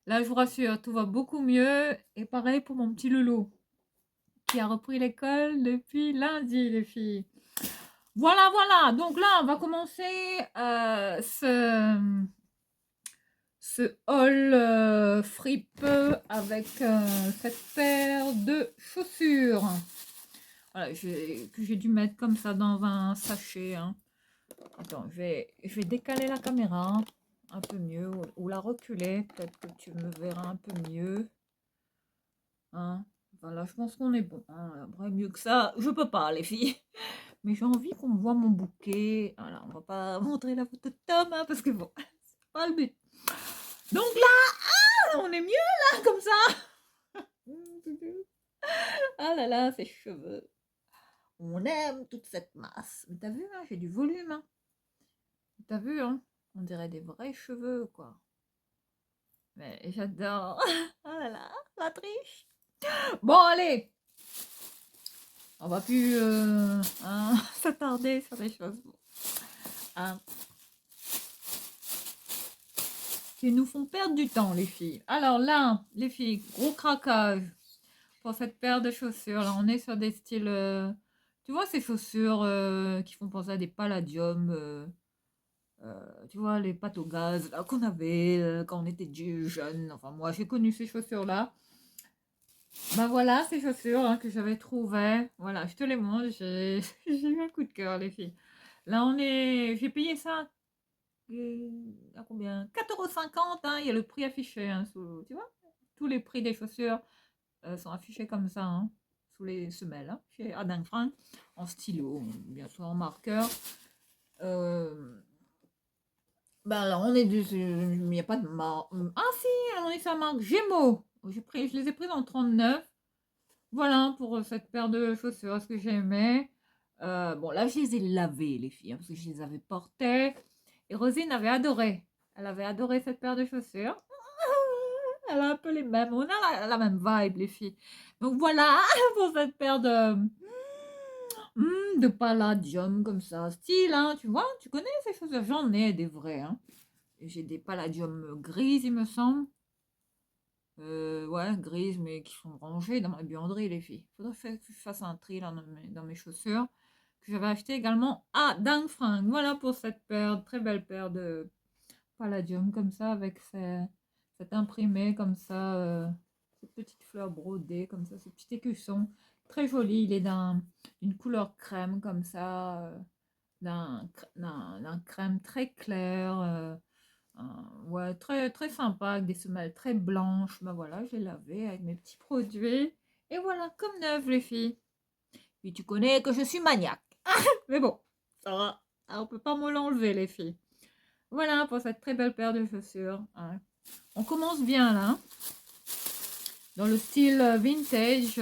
là, je vous rassure, tout va beaucoup mieux. Et pareil pour mon petit loulou, qui a repris l'école depuis lundi, les filles. Voilà, voilà. Donc là, on va commencer ce haul fripe avec cette paire de chaussures. Voilà, que j'ai dû mettre comme ça dans un sachet. Hein. Attends, je vais décaler la caméra un peu mieux ou la reculer. Peut-être que tu me verras un peu mieux. Hein. Voilà, je pense qu'on est bon. Hein. Après, mieux que ça, je peux pas, les filles. Mais j'ai envie qu'on voit mon bouquet. Voilà, on va pas montrer la photo de Tom, hein, parce que bon, c'est pas le but. Donc là, on est mieux là, comme ça. Ah là là, ses cheveux. On aime toute cette masse. Mais t'as vu, hein, j'ai du volume. Hein. T'as vu, hein, on dirait des vrais cheveux, quoi. Mais j'adore. Ah là là, la triche. Bon, allez. On va plus hein, s'attarder sur des choses hein, qui nous font perdre du temps, les filles. Alors là, les filles, gros craquage pour cette paire de chaussures. Là, on est sur des styles... tu vois, ces chaussures qui font penser à des palladiums. Tu vois, les pâtes au gaz qu'on avait quand on était jeune. Enfin, moi, j'ai connu ces chaussures-là. Ben voilà, ces chaussures hein, que j'avais trouvées. Voilà, je te les montre. J'ai eu un coup de cœur, les filles. Là, on est... J'ai payé ça à combien 4,50 €. Hein, il y a le prix affiché. Hein, tu vois, tous les prix des chaussures sont affichés comme ça. Hein, sous les semelles. Hein, chez Adam Frank. En stylo, bien sûr en marqueur. Ben là, on est du. Il n'y a pas de marque. Ah si, on est sur la marque Gémeaux. Je les ai prises en 39. Voilà pour cette paire de chaussures, ce que j'aimais. Bon, là, je les ai lavées, les filles, hein, parce que je les avais portées. Et Rosine avait adoré. Elle avait adoré cette paire de chaussures. Elle a un peu les mêmes. On a la même vibe, les filles. Donc voilà pour cette paire de palladium comme ça. Style, hein, tu vois, tu connais ces chaussures. J'en ai des vrais. Hein. J'ai des palladium grises, il me semble. Ouais, grises, mais qui sont rangées dans ma buanderie, les filles. Faudrait que je fasse un tri là, dans mes chaussures. Que j'avais acheté également à Dang Frank. Voilà pour cette paire, très belle paire de palladium comme ça, avec cet imprimé comme ça, cette petite fleur brodée comme ça, ce petit écusson. Très joli, il est d'une couleur crème comme ça, d'un crème très clair. Ouais, très, très sympa, avec des semelles très blanches. Ben voilà, j'ai lavé avec mes petits produits. Et voilà, comme neuf, les filles. Puis tu connais que je suis maniaque. Mais bon, ça va. Ah, on peut pas me l'enlever, les filles. Voilà pour cette très belle paire de chaussures. Hein. On commence bien là. Dans le style vintage.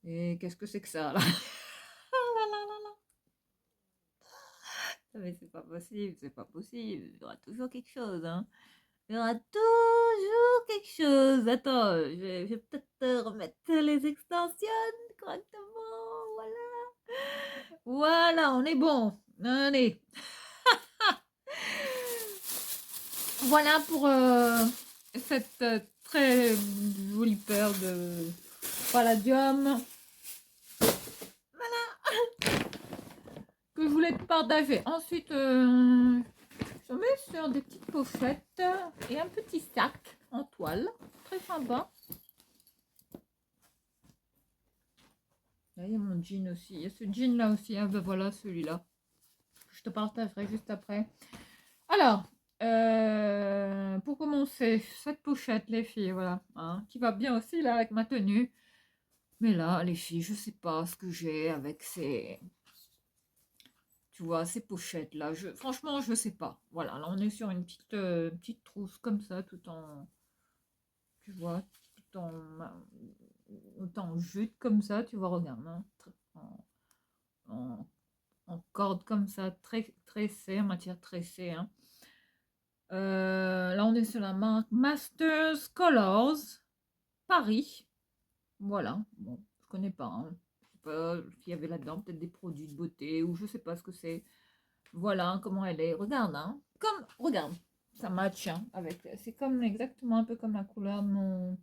Et qu'est-ce que c'est que ça là? Mais c'est pas possible, c'est pas possible. Il y aura toujours quelque chose, hein. Il y aura toujours quelque chose. Attends, je vais peut-être remettre les extensions correctement. Voilà. Voilà, on est bon. Allez. Voilà pour cette très jolie paire de palladium. Voilà. Que je voulais te partager. Ensuite, je mets sur des petites pochettes et un petit sac en toile. Très sympa. Là, il y a mon jean aussi. Il y a ce jean là aussi. Ah ben voilà celui-là. Je te partagerai juste après. Alors, pour commencer, cette pochette, les filles, voilà. Hein, qui va bien aussi là avec ma tenue. Mais là, les filles, je sais pas ce que j'ai avec ces... Tu vois, ces pochettes là. Franchement, je sais pas. Voilà, là on est sur une petite trousse comme ça, tout en... tu vois, tout en jute comme ça, tu vois, regarde, hein, en, en corde comme ça, très tressée, en matière tressée, hein. Là, on est sur la marque Masters Colors Paris. Voilà, bon, je connais pas, hein. Je sais pas ce qu'il y avait là-dedans, peut-être des produits de beauté ou je sais pas ce que c'est. Voilà comment elle est. Regarde, hein. Regarde, ça match, hein, avec. C'est comme exactement un peu comme la couleur de mon,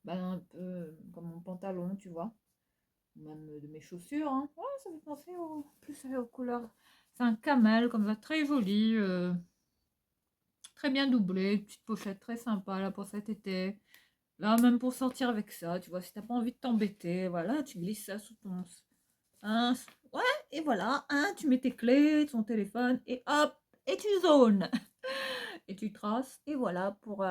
ben, un peu comme mon pantalon, tu vois, même de mes chaussures, hein. Ouais, ça fait penser plus aux couleurs. C'est un camel comme ça, très joli, très bien doublé, petite pochette très sympa là pour cet été. Là, même pour sortir avec ça, tu vois, si t'as pas envie de t'embêter, voilà, tu glisses ça sous ton. Hein, ouais, et voilà, hein, tu mets tes clés, ton téléphone, et hop, et tu zones. Et tu traces, et voilà pour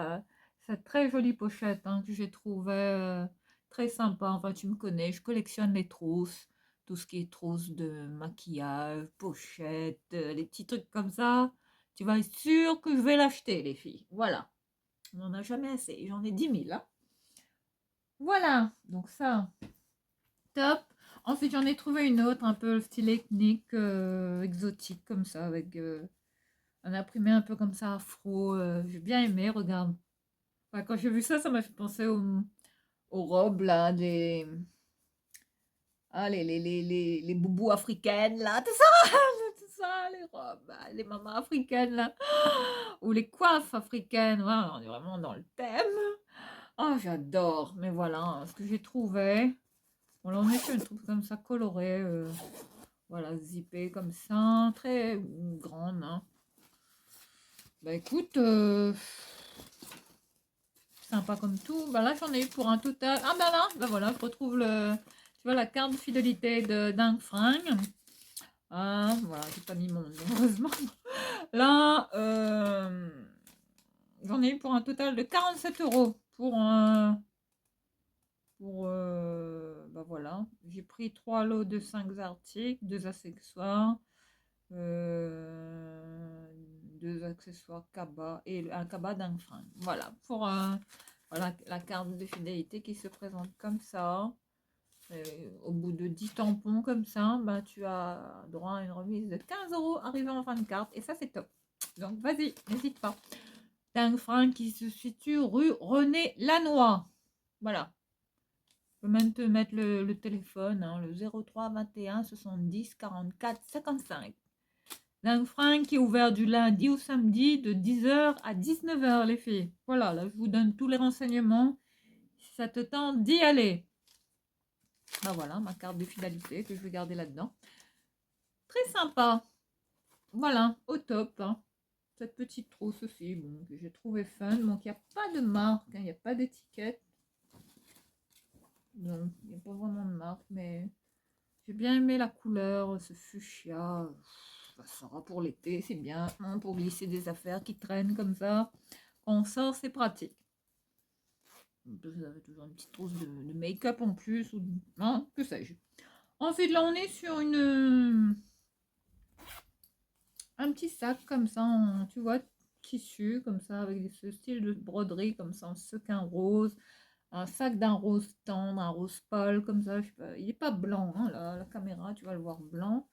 cette très jolie pochette, hein, que j'ai trouvé très sympa. Enfin, tu me connais, je collectionne les trousses, tout ce qui est trousses de maquillage, pochettes, les petits trucs comme ça. Tu vas être sûr que je vais l'acheter, les filles. Voilà. On n'en a jamais assez. J'en ai 10 000, hein. Voilà, donc ça, top. Ensuite, j'en ai trouvé une autre, un peu style ethnique, exotique, comme ça, avec un imprimé un peu comme ça, afro. J'ai bien aimé, regarde. Enfin, quand j'ai vu ça, ça m'a fait penser aux robes, là, les boubous africaines, là, tout ça, tout ça, les robes, les mamans africaines, là, ou les coiffes africaines. Ouais, on est vraiment dans le thème. Oh, j'adore. Mais voilà, hein, ce que j'ai trouvé. Bon, là, on est sur une troupe comme ça, colorée. Voilà, zippée comme ça, très grande, hein. Bah écoute, sympa comme tout. Bah là, j'en ai eu pour un total. Ah bah là, bah voilà, je retrouve tu vois, la carte de fidélité de Ding Fring. Ah, voilà, j'ai pas mis mon nom, heureusement. Là, j'en ai eu pour un total de 47 € bah voilà, j'ai pris 3 lots de 5 articles, 2 accessoires, 2 accessoires cabas et un cabas d'un frein. Voilà, pour voilà, la carte de fidélité qui se présente comme ça. Au bout de 10 tampons comme ça, bah, tu as droit à une remise de 15 € arrivant en fin de carte. Et ça, c'est top. Donc, vas-y, n'hésite pas. Dingue Frein qui se situe rue René Lannoy. Voilà. Je peux même te mettre le téléphone, hein, le 03 21 70 44 55. Dingue Frein qui est ouvert du lundi au samedi de 10h à 19h, les filles. Voilà, là, je vous donne tous les renseignements. Si ça te tente d'y aller. Ben voilà, ma carte de fidélité que je vais garder là-dedans. Très sympa. Voilà, au top, hein. Cette petite trousse aussi, bon, que j'ai trouvé fun. Donc, il n'y a pas de marque, hein, il n'y a pas d'étiquette. Donc, il n'y a pas vraiment de marque, mais j'ai bien aimé la couleur, ce fuchsia. Ça sera pour l'été, c'est bien, hein, pour glisser des affaires qui traînent comme ça. Quand on sort, c'est pratique. Vous avez toujours une petite trousse de make-up en plus, ou hein, que sais-je. Ensuite, là, on est sur un petit sac comme ça, tu vois, tissu, comme ça, avec ce style de broderie, comme ça, en sequin rose. Un sac d'un rose tendre, un rose pâle, comme ça, je sais pas. Il n'est pas blanc, hein, la caméra, tu vas le voir blanc.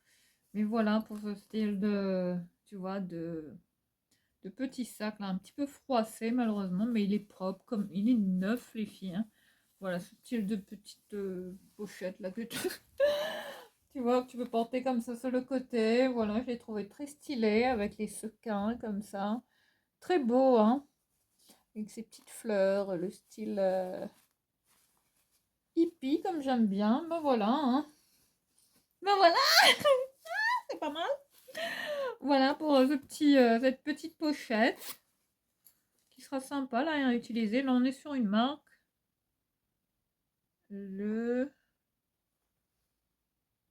Mais voilà, pour ce style de, tu vois, de petit sac, là, un petit peu froissé, malheureusement, mais il est propre, comme il est neuf, les filles, hein. Voilà, ce style de petite pochette, là, que tu... Tu vois, que tu peux porter comme ça sur le côté. Voilà, je l'ai trouvé très stylé avec les sequins comme ça. Très beau, hein. Avec ces petites fleurs, le style hippie comme j'aime bien. Ben voilà, hein. Ben voilà, c'est pas mal. Voilà pour cette petite pochette qui sera sympa là à utiliser. Là, on est sur une marque.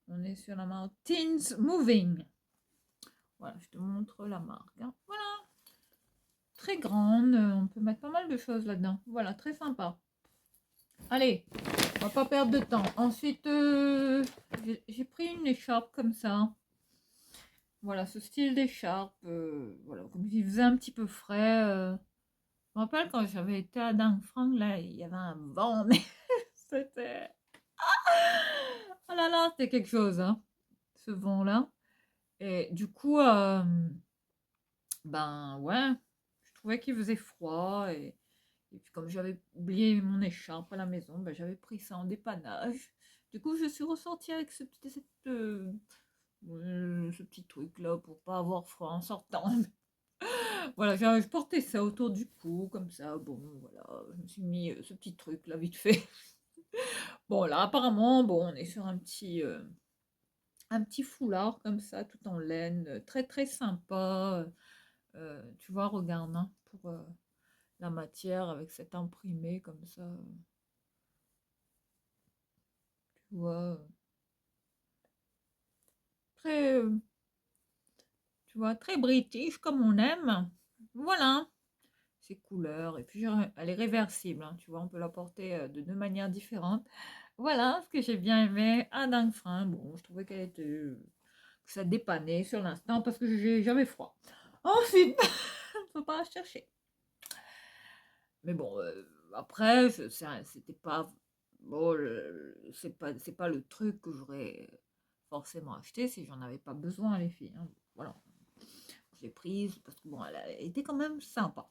On est sur la marque Teens Moving. Voilà, je te montre la marque, hein. Voilà. Très grande, on peut mettre pas mal de choses là-dedans. Voilà, très sympa. Allez, on va pas perdre de temps. Ensuite, j'ai pris une écharpe comme ça. Voilà, ce style d'écharpe. Voilà, comme il faisait un petit peu frais. me rappelle quand j'avais été à Dingfang, là, il y avait un vent, mais c'était... Oh là là, c'était quelque chose, hein, ce vent-là. Et du coup, ben ouais, je trouvais qu'il faisait froid. Et puis comme j'avais oublié mon écharpe à la maison, ben, j'avais pris ça en dépannage. Du coup, je suis ressortie avec ce petit truc-là pour pas avoir froid en sortant. Voilà, je portais ça autour du cou, comme ça. Bon, voilà, je me suis mis ce petit truc-là vite fait. Bon, là, apparemment, bon, on est sur un petit foulard comme ça, tout en laine, très très sympa. Tu vois, regarde, hein, pour la matière avec cet imprimé comme ça. Tu vois, très, tu vois, très british comme on aime. Voilà, ses couleurs. Et puis, elle est réversible, hein, tu vois, on peut la porter de deux manières différentes. Voilà ce que j'ai bien aimé à Dingfrein. Bon, je trouvais qu'elle était, que ça dépannait sur l'instant parce que j'avais froid. Ensuite, faut pas chercher. Mais bon, après, c'était pas, bon, c'est pas le truc que j'aurais forcément acheté si j'en avais pas besoin, les filles, hein. Voilà, je l'ai prise parce que bon, elle a été quand même sympa.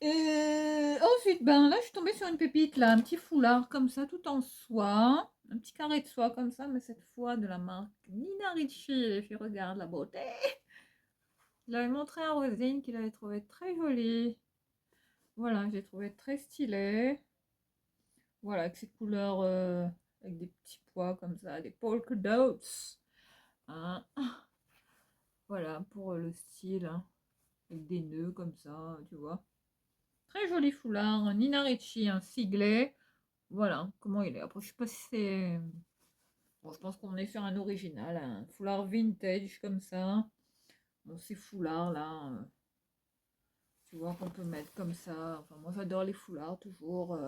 Et ensuite, ben là, je suis tombée sur une pépite, là, un petit foulard comme ça, tout en soie, un petit carré de soie comme ça, mais cette fois de la marque Nina Ricci. Les filles, regarde la beauté. Je l'avais montré à Rosine qui l'avait trouvé très jolie. Voilà, j'ai trouvé très stylé. Voilà, avec ces couleurs, avec des petits pois comme ça, des polka dots. Hein. Voilà, pour le style, hein, avec des nœuds comme ça, tu vois. Très joli foulard, Nina Ricci, un siglet. Voilà, comment il est. Après, je sais pas si c'est... Bon, je pense qu'on est sur un original, un foulard vintage comme ça. Bon, ces foulards là, tu vois, qu'on peut mettre comme ça. Enfin, moi, j'adore les foulards toujours.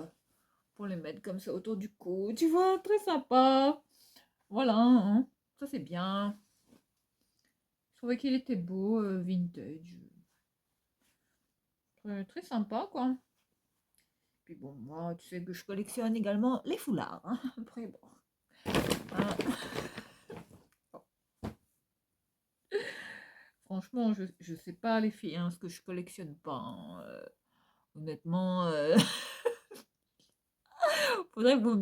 Pour les mettre comme ça autour du cou. Tu vois, très sympa. Voilà, hein. Ça c'est bien. Je trouvais qu'il était beau, vintage. Très, très sympa, quoi. Puis bon, moi, tu sais que je collectionne également les foulards, hein. Après, bon. Hein. Franchement, je sais pas, les filles, hein, ce que je collectionne pas, hein. Honnêtement, faudrait que vous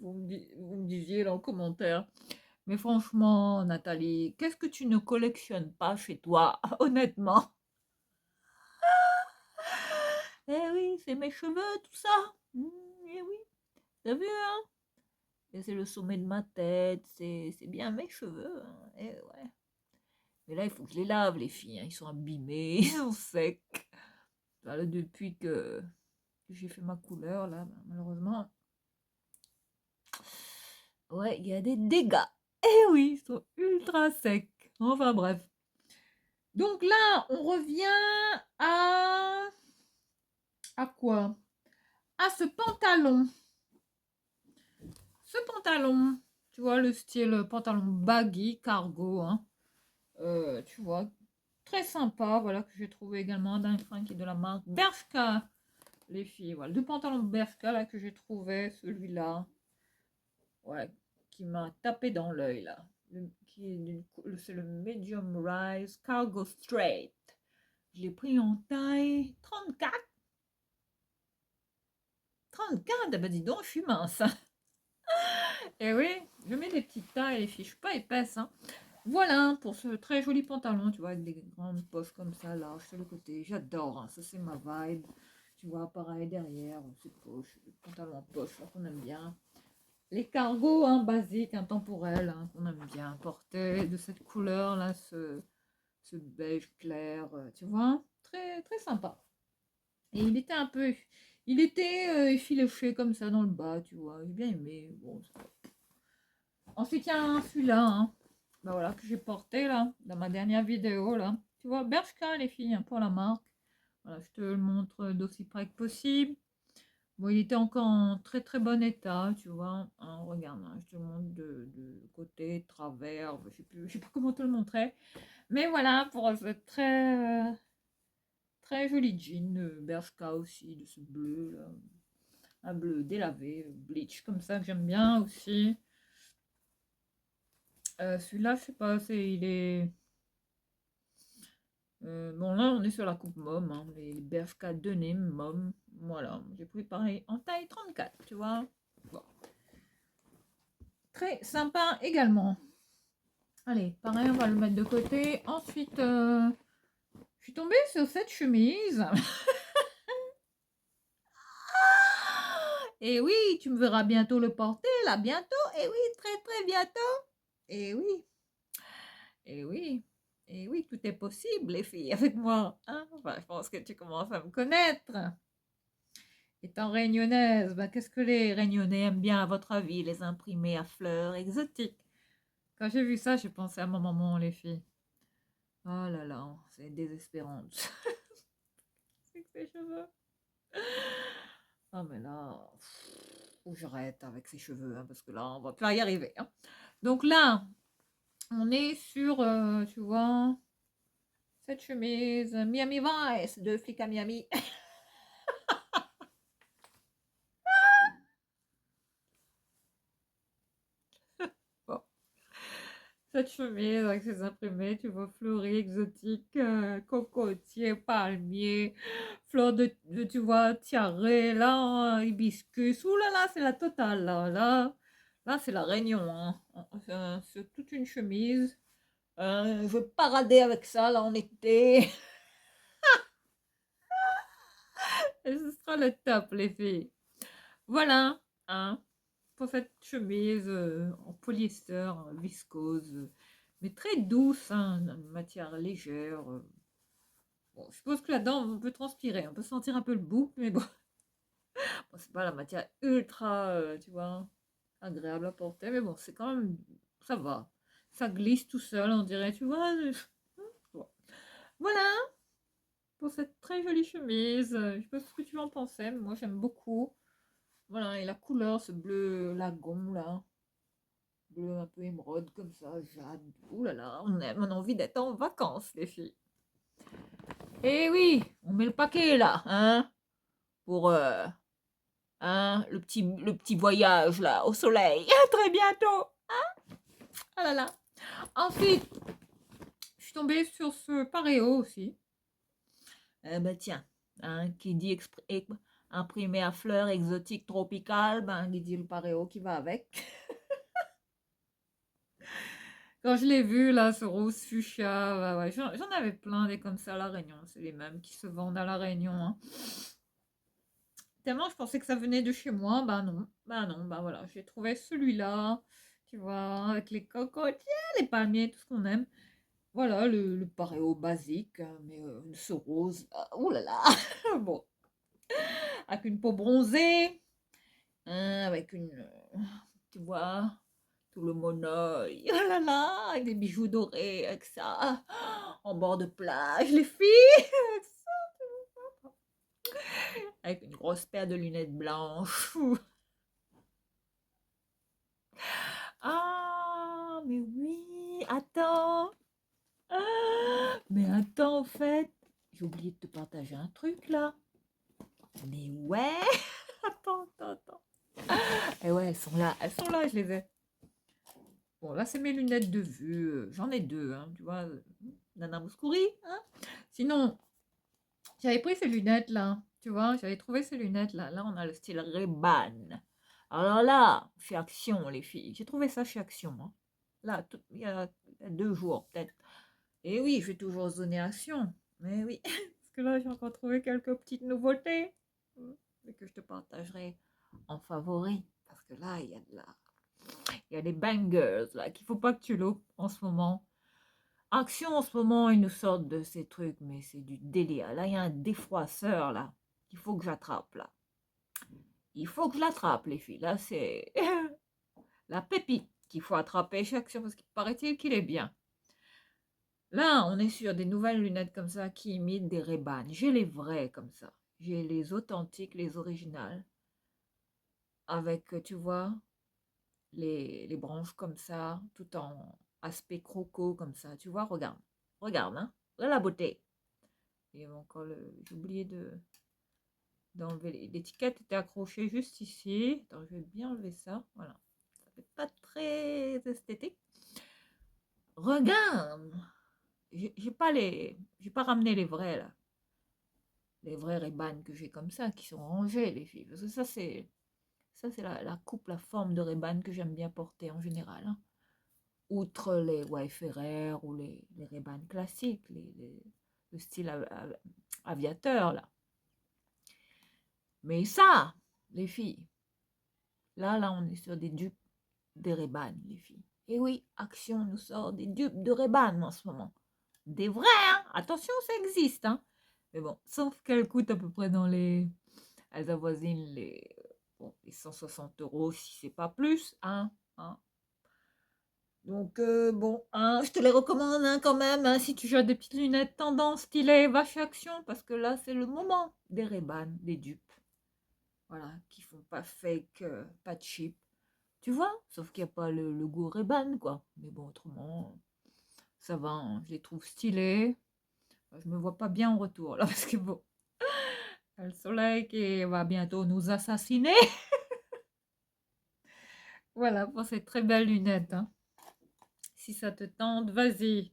me disiez là en commentaire. Mais franchement, Nathalie, qu'est-ce que tu ne collectionnes pas chez toi, honnêtement? Eh oui, c'est mes cheveux, tout ça. Eh oui, t'as vu, hein? Et c'est le sommet de ma tête, c'est bien mes cheveux, hein. Eh ouais. Mais là, il faut que je les lave, les filles, hein. Ils sont abîmés, ils sont secs. Voilà, depuis que j'ai fait ma couleur, là, ben, malheureusement, ouais, il y a des dégâts. Eh oui, ils sont ultra secs. Enfin bref. Donc là, on revient à quoi? À ce pantalon. Ce pantalon, tu vois, le style pantalon baggy, cargo, hein. Tu vois, très sympa, voilà, que j'ai trouvé également d'un fringue qui est de la marque Bershka, les filles, voilà, deux pantalons Bershka, là, que j'ai trouvé, celui-là, ouais, qui m'a tapé dans l'œil, là, c'est le medium rise cargo straight. Je l'ai pris en taille 34. 34, ah bah dis donc, je suis mince. Et oui, je mets des petites tailles, les filles, je suis pas épaisse, hein. Voilà pour ce très joli pantalon, tu vois, avec des grandes poches comme ça, larges sur le côté. J'adore, hein, ça c'est ma vibe. Tu vois, pareil derrière, ces poches, le pantalon en poche, là, qu'on aime bien. Les cargos, hein, basiques, intemporels, hein, qu'on aime bien porter, de cette couleur-là, ce beige clair, tu vois, très, très sympa. Et il était un peu, il était effiloché comme ça dans le bas, tu vois, j'ai bien aimé. Bon, ensuite, il y a celui-là, hein. Bah voilà, que j'ai porté là, dans ma dernière vidéo là. Tu vois, Bershka les filles, hein, pour la marque. Voilà, je te le montre d'aussi près que possible. Bon, il était encore en très très bon état, tu vois. Hein, regarde, hein, je te le montre de côté, de travers, je sais pas comment te le montrer. Mais voilà, pour ce très très joli jean Bershka aussi, de ce bleu là. Un bleu délavé, bleach comme ça que j'aime bien aussi. Celui-là, je sais pas, il est. Bon, là, on est sur la coupe Mom, hein, les Bershka Denim Mom. Voilà, j'ai pris pareil en taille 34, tu vois. Bon. Très sympa également. Allez, pareil, on va le mettre de côté. Ensuite, je suis tombée sur cette chemise. Et oui, tu me verras bientôt le porter, là, bientôt. Et oui, très, très bientôt. Et oui, et oui. Et oui, tout est possible, les filles, avec moi. Hein, enfin, je pense que tu commences à me connaître. Étant réunionnaise, bah, qu'est-ce que les réunionnais aiment bien, à votre avis, les imprimés à fleurs exotiques? Quand j'ai vu ça, j'ai pensé à mon maman, les filles. Oh là là, c'est désespérant. C'est que ses cheveux. Ah, mais là, faut que j'arrête avec ses cheveux, hein, parce que là, on va pas y arriver. Hein. Donc là, on est sur, tu vois, cette chemise Miami Vice de Flic à Miami. Bon. Cette chemise avec ses imprimés, tu vois, fleuris, exotiques, cocotier, palmier, fleurs tu vois, tiare, là, hibiscus. Ouh là là, c'est la totale, là. Là c'est la réunion, hein. C'est toute une chemise. Je vais parader avec ça, là, en été. Et ce sera le top, les filles. Voilà, hein, pour cette chemise en polyester, viscose, mais très douce, hein, une matière légère. Bon, je suppose que là-dedans, on peut transpirer, on peut sentir un peu le bout, mais bon, bon c'est pas la matière ultra, tu vois, agréable à porter, mais bon, c'est quand même, ça va. Ça glisse tout seul, on dirait, tu vois. Bon. Voilà, pour cette très jolie chemise. Je sais pas ce que tu en pensais, mais moi j'aime beaucoup. Voilà, et la couleur, ce bleu lagon là, bleu un peu émeraude comme ça, jade. Ouh là là, on a envie d'être en vacances, les filles. Eh oui, on met le paquet là, hein, pour hein, le petit voyage là, au soleil, très bientôt. Ah là là. Ensuite, je suis tombée sur ce paréo aussi. Bah tiens, hein, qui dit imprimé à fleurs exotiques tropicales, ben il dit le paréo qui va avec. Quand je l'ai vu, là, ce rose fuchsia, ouais, ouais, j'en avais plein des comme ça à La Réunion. C'est les mêmes qui se vendent à La Réunion. Hein. Tellement je pensais que ça venait de chez moi. Bah non, bah voilà. J'ai trouvé celui-là, tu vois, avec les cocotiers, les palmiers, tout ce qu'on aime. Voilà, le paréo basique, hein, mais ce rose, oh là là, bon, avec une peau bronzée, hein, avec une, tu vois, tout le monoeil, oh là là, avec des bijoux dorés, avec ça, en bord de plage, les filles, avec une grosse paire de lunettes blanches. Ah, mais oui, attends, mais attends, en fait, j'ai oublié de te partager un truc là. Mais ouais, attends. Et ouais, elles sont là, je les ai. Bon, là, c'est mes lunettes de vue. J'en ai deux, hein, tu vois. Nana Mouskouri. Hein. Sinon, j'avais pris ces lunettes-là. Tu vois, j'avais trouvé ces lunettes-là. Là, on a le style Ray-Ban. Alors là, chez Action, les filles. J'ai trouvé ça chez Action. Hein. Là, il y a 2 jours, peut-être. Et oui, je vais toujours zoner Action. Mais oui, parce que là, j'ai encore trouvé quelques petites nouveautés. Et que je te partagerai en favori. Parce que là, il y a des bangers là qu'il faut pas que tu loupes en ce moment. Action en ce moment, ils nous sortent de ces trucs, mais c'est du délire. Là, il y a un défroisseur là qu'il faut que j'attrape là. Il faut que je l'attrape, les filles. Là, c'est la pépite qu'il faut attraper chez Action parce qu'il paraît-il qu'il est bien. Là, on est sur des nouvelles lunettes comme ça qui imitent des Ray-Ban. J'ai les vraies comme ça. J'ai les authentiques, les originales. Avec, tu vois, les branches comme ça, tout en aspect croco comme ça. Tu vois, regarde, hein, regarde la beauté. Il y avait encore j'ai oublié d'enlever l'étiquette était accrochée juste ici. Attends, je vais bien enlever ça. Voilà. Ça fait pas très esthétique. Regarde! J'ai pas ramené les vrais là. Les vrais Ray-Ban que j'ai comme ça, qui sont rangés, les filles. Parce que ça, c'est la coupe, la forme de Ray-Ban que j'aime bien porter en général, hein. Outre les Wayfarer ou les Ray-Ban classiques, le style aviateur, là. Mais ça, les filles, là, on est sur des dupes des Ray-Ban, les filles. Et oui, Action nous sort des dupes de Ray-Ban en ce moment. Des vrais, hein. Attention, ça existe, hein. Mais bon, sauf qu'elles coûtent à peu près elles avoisinent les 160 € si c'est pas plus, hein. Donc, bon, hein, je te les recommande, hein, quand même, hein, si tu as des petites lunettes tendance stylées, va chez Action, parce que là, c'est le moment des Ray-Ban, des dupes. Voilà, qui font pas fake, pas cheap. Tu vois? Sauf qu'il n'y a pas le goût Ray-Ban, quoi. Mais bon, autrement, ça va, hein, je les trouve stylés. Je me vois pas bien en retour, là, parce que bon, il y a le soleil qui va bientôt nous assassiner. Voilà, pour ces très belles lunettes, hein. Si ça te tente, vas-y.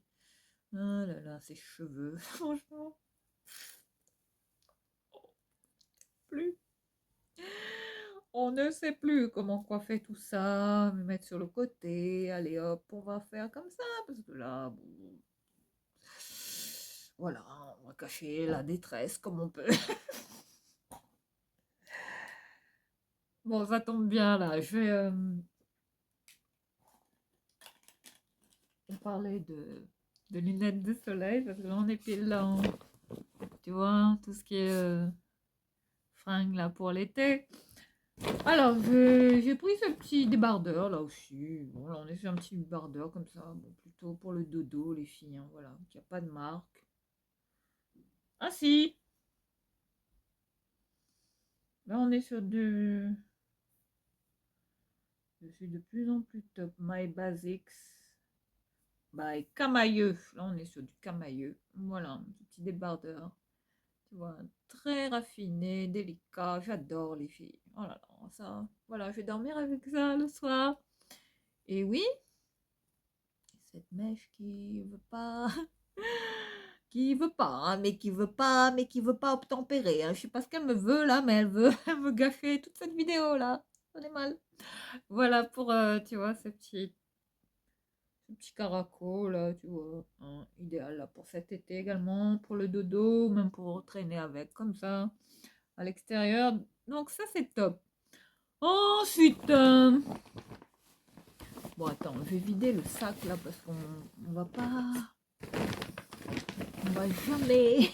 Oh là là, ces cheveux, franchement. Plus. On ne sait plus comment coiffer tout ça, me mettre sur le côté, allez hop, on va faire comme ça, parce que là, bon, voilà, on va cacher la détresse comme on peut. Bon, ça tombe bien là, je vais on parlait de lunettes de soleil, parce que là on est pile dans, tu vois, tout ce qui est fringues là pour l'été. Alors, j'ai pris ce petit débardeur là aussi. Bon, là, on est sur un petit débardeur comme ça. Bon, plutôt pour le dodo, les filles, hein, voilà. Il n'y a pas de marque. Ah si! Là, on est sur Je suis de plus en plus top. My Basics by Camailleux. Là, on est sur du Camailleux. Voilà, un petit débardeur. Tu vois, très raffiné, délicat. J'adore les filles. Oh là là, ça. Voilà, je vais dormir avec ça le soir. Et oui, cette mèche qui veut pas, qui veut pas, hein, mais qui veut pas obtempérer, hein. Je sais pas ce qu'elle me veut là, mais elle veut, elle veut gâcher toute cette vidéo là. Ça est mal. Voilà pour, tu vois, ce petit caraco là, tu vois, hein, idéal là pour cet été également, pour le dodo, même pour traîner avec comme ça à l'extérieur. Donc ça c'est top. Ensuite, bon attends, je vais vider le sac là parce qu'on va pas. On va jamais,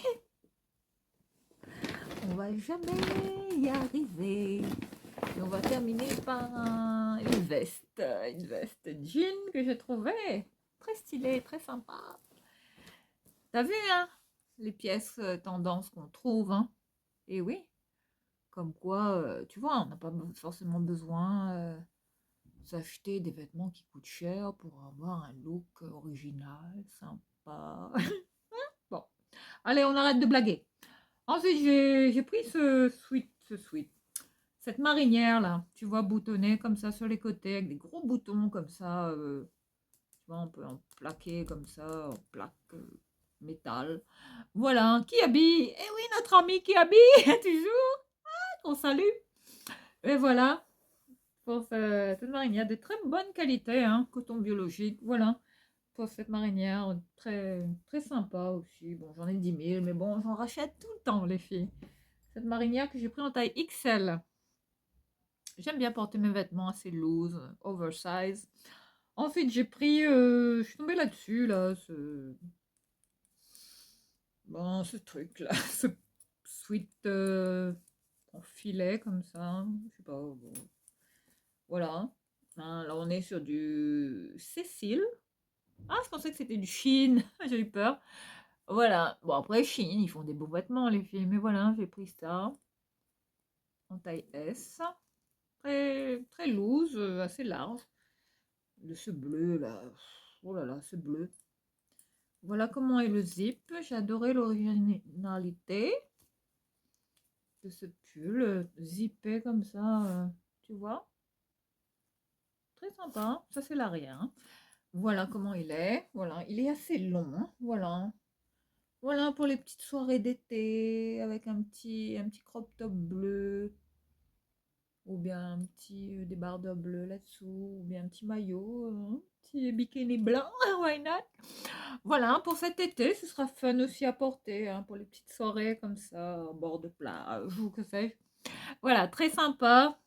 on va jamais y arriver. Et on va terminer par une veste jean que j'ai trouvée très stylée, très sympa. T'as vu, hein, les pièces tendance qu'on trouve, hein? Et oui, comme quoi, tu vois, on n'a pas forcément besoin de s'acheter des vêtements qui coûtent cher pour avoir un look original, sympa. Bon, allez, on arrête de blaguer. Ensuite, j'ai pris cette marinière là, tu vois, boutonnée comme ça sur les côtés, avec des gros boutons comme ça. Tu vois, on peut en plaquer comme ça, en plaque métal. Voilà, Kiabi. Eh oui, notre ami Kiabi, toujours, on salue. Et voilà, pour cette marinière de très bonne qualité, hein, coton biologique. Voilà, pour cette marinière très, très sympa aussi. Bon, j'en ai 10 000, mais bon, j'en rachète tout le temps, les filles. Cette marinière que j'ai pris en taille XL. J'aime bien porter mes vêtements assez loose, oversize. Ensuite, j'ai pris, je suis tombée là-dessus, là, ce truc-là, ce sweat en filet comme ça, je sais pas, bon. Voilà. Hein, là, on est sur du Cécile. Ah, je pensais que c'était du Shein, j'ai eu peur. Voilà. Bon, après, Shein, ils font des beaux vêtements, les filles, mais voilà, j'ai pris ça en taille S. Très, très loose, assez large. De ce bleu là. Oh là là, ce bleu. Voilà comment est le zip. J'ai adoré l'originalité de ce pull, zippé comme ça, tu vois. Très sympa. Ça, c'est l'arrière, hein. Voilà comment il est. Voilà, il est assez long, hein. Voilà. Voilà pour les petites soirées d'été avec un petit crop top bleu ou bien un petit débardeur bleu là-dessous ou bien un petit maillot, un petit bikini blanc, why not? Voilà, pour cet été, ce sera fun aussi à porter, hein, pour les petites soirées comme ça, au bord de plage ou que sais-je. Voilà, très sympa.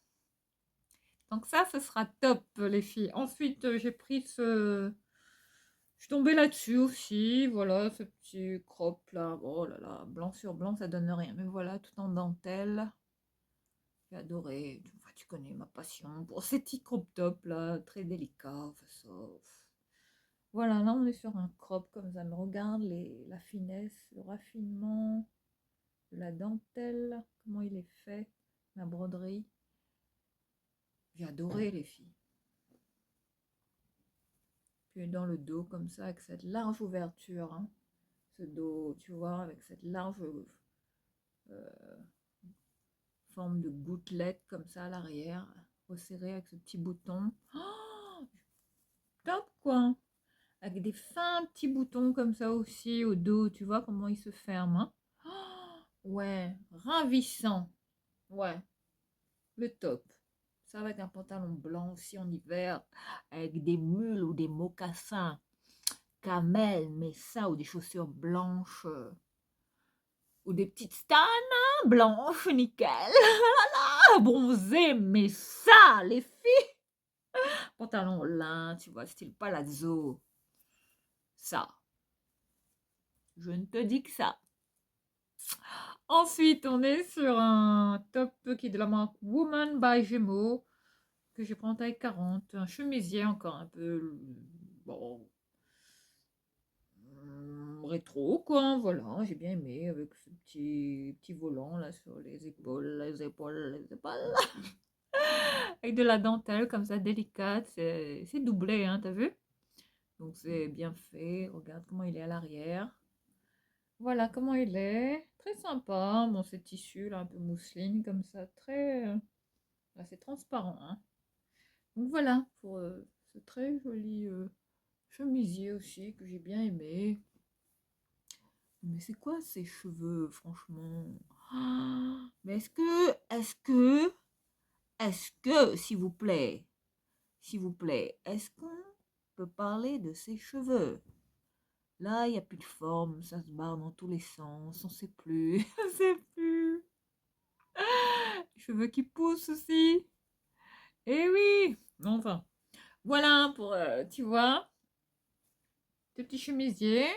Donc ça, ce sera top, les filles. Ensuite, j'ai pris ce... Je suis tombée là-dessus aussi, voilà, ce petit crop là. Oh là là, blanc sur blanc, ça donne rien. Mais voilà, tout en dentelle. J'ai adoré. Enfin, tu connais ma passion pour ces petits crop top là, très délicats. Enfin, ça, voilà, là on est sur un crop comme ça. Mais regarde la finesse, le raffinement de la dentelle, comment il est fait, la broderie. J'ai adoré les filles. Puis dans le dos comme ça, avec cette large ouverture, hein. Ce dos, tu vois, avec cette large forme de gouttelette comme ça à l'arrière, resserré avec ce petit bouton. Oh, top quoi! Avec des fins petits boutons comme ça aussi au dos, tu vois comment il se ferme, hein. Oh, ouais, ravissant. Ouais, le top. Ça avec un pantalon blanc aussi en hiver, avec des mules ou des mocassins camel, mais ça, ou des chaussures blanches, ou des petites stanes blanches, nickel, bronzées, mais ça, les filles, pantalon lin, tu vois, style palazzo, ça, je ne te dis que ça. Ensuite, on est sur un top qui est de la marque Woman by Gémeaux, que j'ai pris en taille 40, un chemisier encore un peu, bon, rétro quoi, voilà, j'ai bien aimé avec ce petit volant là sur les épaules, avec de la dentelle comme ça délicate, c'est doublé, hein, t'as vu? Donc c'est bien fait, regarde comment il est à l'arrière. Voilà comment il est, très sympa, bon c'est tissu là, un peu mousseline comme ça, très, c'est transparent, hein. Donc voilà, pour ce très joli chemisier aussi que j'ai bien aimé. Mais c'est quoi ces cheveux, franchement? Ah, mais s'il vous plaît, est-ce qu'on peut parler de ces cheveux? Là, il n'y a plus de forme, ça se barre dans tous les sens, on sait plus, on sait plus. Cheveux qui poussent aussi. Eh oui, enfin, voilà pour, tu vois, ce petit chemisier.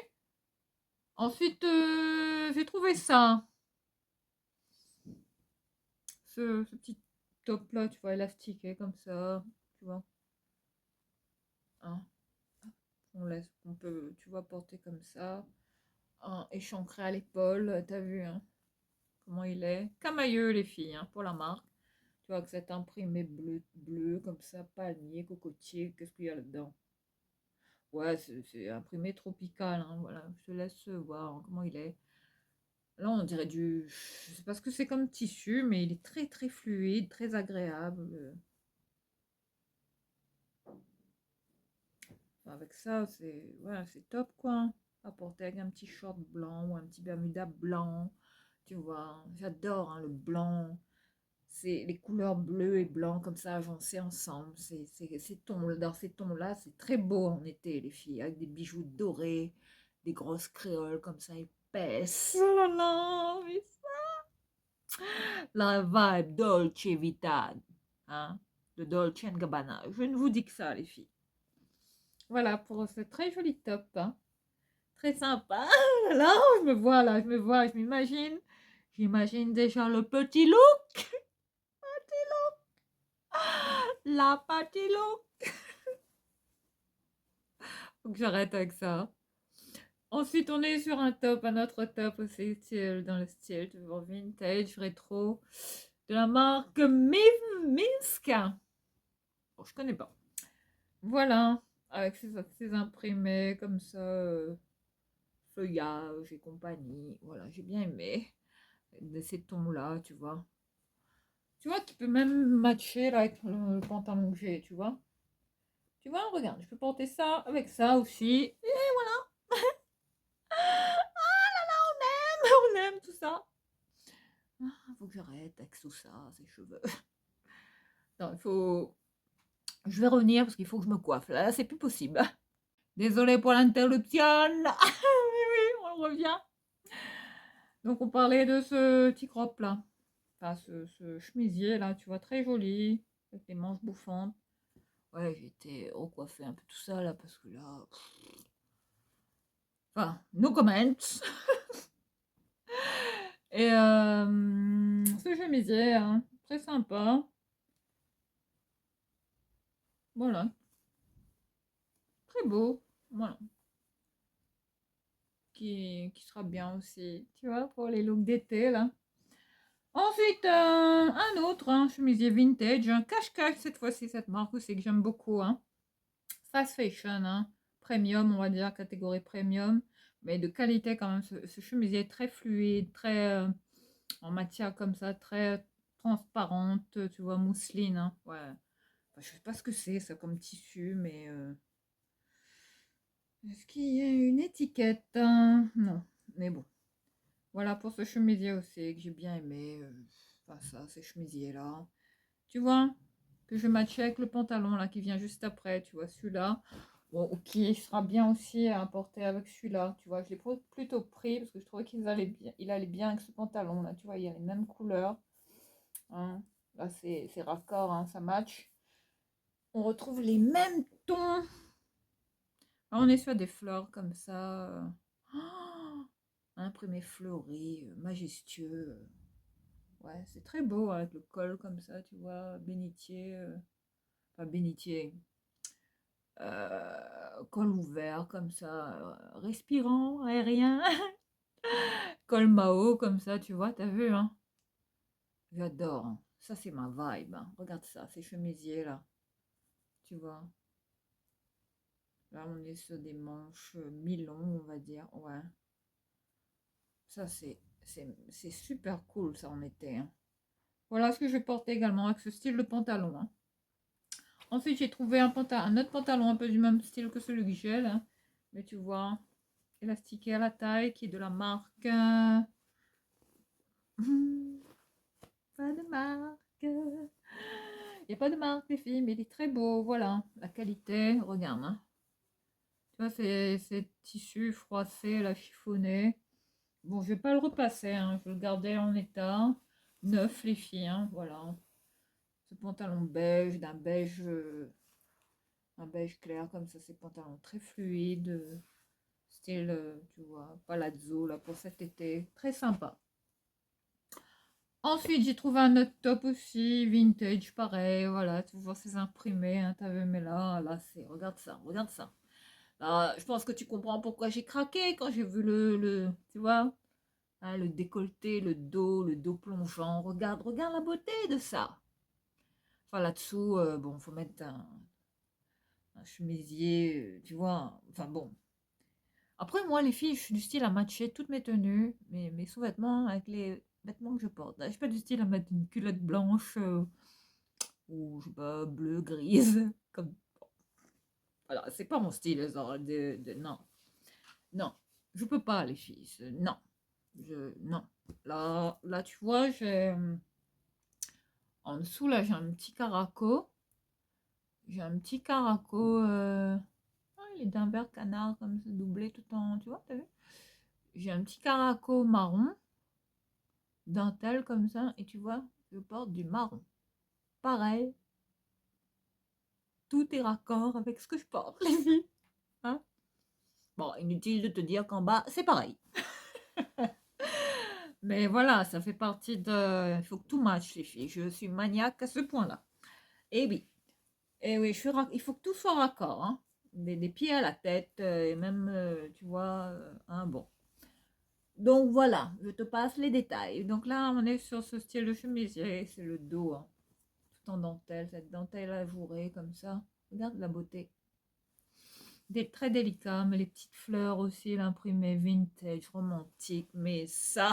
Ensuite, j'ai trouvé ça. Ce petit top là, tu vois, élastiqué comme ça, tu vois. Hein, on peut, tu vois, porter comme ça. Un échancré à l'épaule, t'as vu, hein, comment il est. Camailleux, les filles, hein, pour la marque. Tu vois, que cet imprimé bleu, bleu, comme ça, palmier, cocotier, qu'est-ce qu'il y a là-dedans? Ouais, c'est imprimé tropical, hein, voilà. Je te laisse voir hein, comment il est. Là, on dirait du... Je sais pas ce que c'est comme tissu, mais il est très, très fluide, très agréable. Avec ça, c'est voilà, c'est top quoi. À porter avec un petit short blanc ou un petit bermuda blanc. Tu vois, j'adore hein, le blanc. C'est les couleurs bleu et blanc comme ça agencées ensemble. Ces tons, dans ces tons-là, c'est très beau en été, les filles, avec des bijoux dorés, des grosses créoles comme ça épaisses. Oh là là, mais la vibe Dolce Vita, hein, de Dolce Gabbana. Je ne vous dis que ça, les filles. Voilà pour ce très joli top, hein. Très sympa. Ah là, je me vois là, je me vois, je m'imagine. J'imagine déjà le petit look. La petit look. Faut que j'arrête avec ça. Ensuite, on est sur un top, un autre top aussi, dans le style toujours vintage, rétro, de la marque Minsk. Bon, je connais pas. Voilà, avec ces imprimés comme ça. feuillage et compagnie. Voilà, j'ai bien aimé de ces tons-là, tu vois. Tu vois, qui peut même matcher là, avec le pantalon que j'ai, tu vois. Tu vois, regarde, je peux porter ça avec ça aussi. Et voilà. Ah là là, on aime tout ça. Ah, faut que j'arrête avec tout ça, ces cheveux. Non, il faut... Je vais revenir parce qu'il faut que je me coiffe. Là, c'est plus possible. Désolée pour l'interruption. Oui, oui, on revient. Donc, on parlait de ce petit crop là. Enfin, ce chemisier là, tu vois, très joli. Avec les manches bouffantes. Ouais, j'ai été recoiffée un peu tout ça là parce que là. Enfin, no comments. Et ce chemisier, hein, très sympa. Voilà, très beau. Voilà. Qui sera bien aussi, tu vois, pour les looks d'été là. Ensuite, un autre chemisier vintage, un cache-cache cette fois-ci, cette marque aussi que j'aime beaucoup. Hein. Fast fashion, hein. Premium, on va dire, catégorie premium, mais de qualité quand même. Ce chemisier est très fluide, très en matière comme ça, très transparente, tu vois, mousseline. Hein. Ouais. Enfin, je sais pas ce que c'est, ça, comme tissu, mais est-ce qu'il y a une étiquette? Hein. Non, mais bon. Voilà pour ce chemisier aussi que j'ai bien aimé. Enfin, ça, ces chemisiers-là. Tu vois, que je matchais avec le pantalon là qui vient juste après, tu vois, celui-là. Bon, qui sera bien aussi à porter avec celui-là, tu vois. Je l'ai plutôt pris parce que je trouvais qu'il allait bien, il allait bien avec ce pantalon là, tu vois, il y a les mêmes couleurs. Hein. Là, c'est raccord, hein, ça match. On retrouve les mêmes tons. Là, on est sur des fleurs comme ça. Imprimé fleuri, majestueux. Ouais, c'est très beau avec le col comme ça, tu vois, bénitier. Pas bénitier. Col ouvert comme ça, respirant, aérien. Col Mao comme ça, tu vois, t'as vu, hein? J'adore. Hein. Ça, c'est ma vibe. Hein. Regarde ça, ces chemisiers là. Tu vois. Là, on est sur des manches mi-longues, on va dire. Ouais. Ça, c'est super cool, ça en était. Hein. Voilà ce que je portais également avec ce style de pantalon. Hein. Ensuite, j'ai trouvé un autre pantalon un peu du même style que celui que j'ai. Là. Mais tu vois, élastiqué à la taille, qui est de la marque. Pas de marque. Il n'y a pas de marque, les filles, mais il est très beau. Voilà, la qualité, regarde. Hein. Tu vois, c'est tissu froissé, la chiffonné. Bon, je vais pas le repasser, hein. Je vais le garder en état. Neuf, les filles, hein. Voilà. Ce pantalon beige, un beige clair, comme ça, ces pantalons très fluides. Style, tu vois, palazzo, là, pour cet été. Très sympa. Ensuite, j'ai trouvé un autre top aussi, vintage, pareil, voilà, toujours ces imprimés, hein, t'as vu, mais là, c'est, regarde ça, regarde ça. Là, je pense que tu comprends pourquoi j'ai craqué quand j'ai vu tu vois, hein, le décolleté, le dos plongeant, regarde la beauté de ça. Enfin, là-dessous, bon, faut mettre un chemisier, tu vois, enfin bon. Après, moi, les filles, je suis du style à matcher toutes mes tenues, mes sous-vêtements avec les vêtements que je porte. Je suis pas du style à mettre une culotte blanche ou, je sais pas, bleue, grise. Comme... Voilà, c'est pas mon style, genre non. Non, je peux pas, les filles. Non. Non. Là, tu vois, en dessous, là, j'ai un petit caraco. J'ai un petit caraco. Il est d'un vert canard, comme ça, doublé tout en. Tu vois, t'as vu? J'ai un petit caraco marron, dentelle comme ça, et tu vois, je porte du marron. Pareil, tout est raccord avec ce que je porte, les filles. Hein. Bon, inutile de te dire qu'en bas, c'est pareil. Mais voilà, ça fait partie de... Il faut que tout matche, les filles. Je suis maniaque à ce point-là. Et oui. Et oui, il faut que tout soit raccord. Hein. Des pieds à la tête, et même, tu vois, bon. Donc voilà, je te passe les détails. Donc là, on est sur ce style de chemisier, c'est le dos, hein, tout en dentelle, cette dentelle ajourée comme ça. Regarde la beauté. très délicat, mais les petites fleurs aussi, l'imprimé vintage, romantique, mais ça,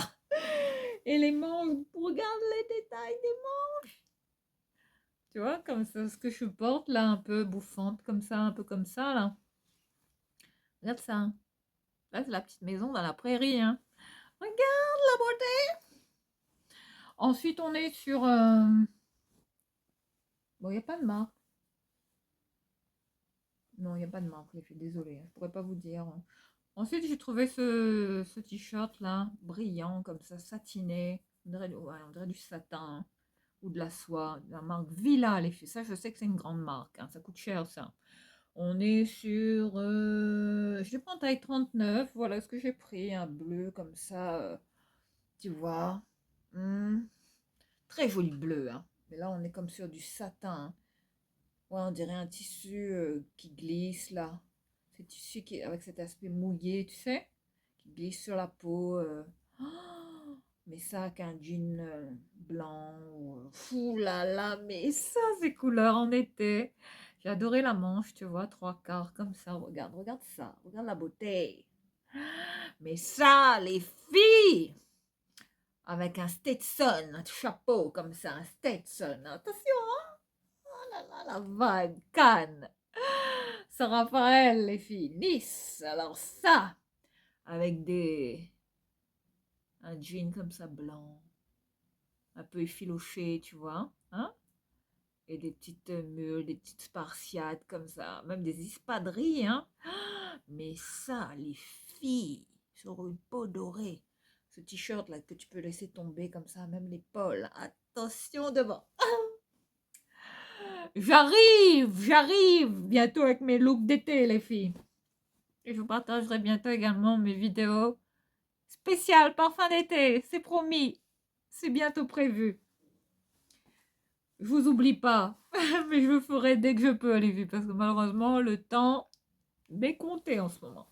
et les manches, regarde les détails des manches, tu vois, comme ça, ce que je porte là, un peu bouffante, comme ça, un peu comme ça, là. Regarde ça, hein. Là, c'est la petite maison dans la prairie, hein. Regarde la beauté. Ensuite, on est sur... Bon, il n'y a pas de marque. Non, il n'y a pas de marque, les filles, désolée, hein, je pourrais pas vous dire. Ensuite, j'ai trouvé ce t-shirt là, brillant, comme ça, satiné. Ouais, on dirait du satin, hein, ou de la soie, de la marque Villa, les filles. Ça, je sais que c'est une grande marque, hein, ça coûte cher, ça. On est sur... je l'ai pris en taille 39, voilà ce que j'ai pris, un bleu comme ça, tu vois. Hmm, très joli bleu, hein. Mais là, on est comme sur du satin, hein. Ouais, on dirait un tissu qui glisse là. Ce tissu qui, avec cet aspect mouillé, tu sais, qui glisse sur la peau. Oh, mais ça, avec un jean blanc. Fou là là, mais ça, c'est couleur en été. J'ai adoré la manche, tu vois, trois quarts comme ça. Regarde, regarde ça. Regarde la beauté. Mais ça, les filles, avec un Stetson, un chapeau comme ça, un Stetson. Attention, hein. Oh là là, la vibe, Cannes. Saint-Raphaël, les filles, Nice. Alors ça, avec un jean comme ça blanc, un peu effiloché, tu vois, hein? Et des petites mules, des petites spartiates comme ça, même des espadrilles, hein? Mais ça, les filles, sur une peau dorée, ce t-shirt là que tu peux laisser tomber comme ça, même l'épaule. Attention devant. J'arrive bientôt avec mes looks d'été, les filles. Et je vous partagerai bientôt également mes vidéos spéciales parfum d'été. C'est promis. C'est bientôt prévu. Je vous oublie pas. Mais je le ferai dès que je peux, les filles. Parce que malheureusement, le temps m'est compté en ce moment.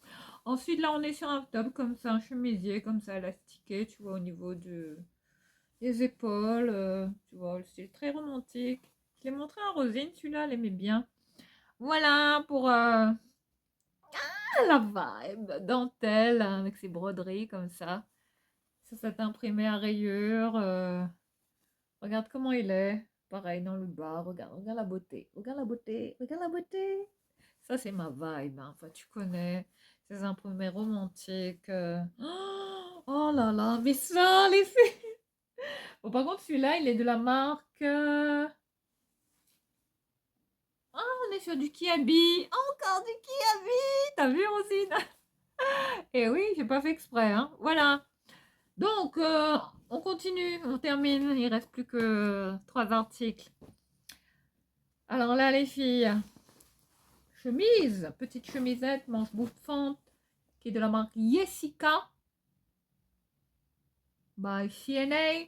Ensuite, là, on est sur un top comme ça, un chemisier comme ça, élastiqué, tu vois, au niveau des épaules. Tu vois, le style très romantique. Je l'ai montré à Rosine, celui-là, elle aimait bien. Voilà pour la vibe dentelle avec ses broderies comme ça. Ça s'est imprimé à rayures. Regarde comment il est. Pareil dans le bas. Regarde, regarde la beauté. Regarde la beauté. Regarde la beauté. Ça, c'est ma vibe, hein. Enfin, tu connais ces imprimés romantiques. Oh là là, mais ça, les filles. Bon, par contre, celui-là, il est de la marque. Ah, on est sur du Kiabi. Encore du Kiabi. T'as vu, Rosine? Eh oui, j'ai pas fait exprès, hein. Voilà. Donc, on continue, on termine. Il reste plus que 3 articles. Alors là, les filles, chemise, petite chemisette, manche bouffante, qui est de la marque Jessica by CNA.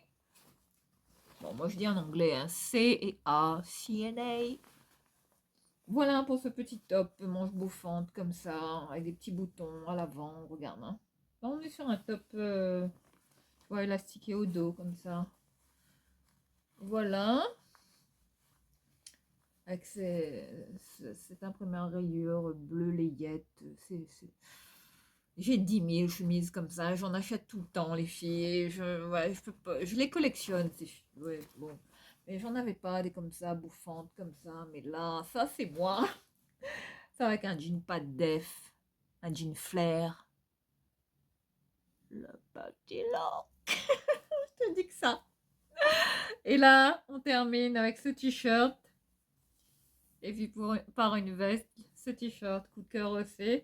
Bon, moi je dis en anglais, hein, C-E-A, CNA. Voilà pour ce petit top, manche bouffante comme ça, avec des petits boutons à l'avant, regarde, hein. Là, on est sur un top, tu vois, élastiqué au dos comme ça. Voilà. Avec cet imprimé en rayures bleu layette. J'ai 10 000 chemises comme ça, j'en achète tout le temps, les filles. Ouais, je peux pas, je les collectionne, ouais, bon. Mais j'en avais pas des comme ça, bouffantes comme ça. Mais là, ça c'est moi. Ça avec un jean pas de def, un jean flair. Le petit look. Je te dis que ça. Et là, on termine avec ce t-shirt. Et puis par une veste, ce t-shirt coup de cœur aussi.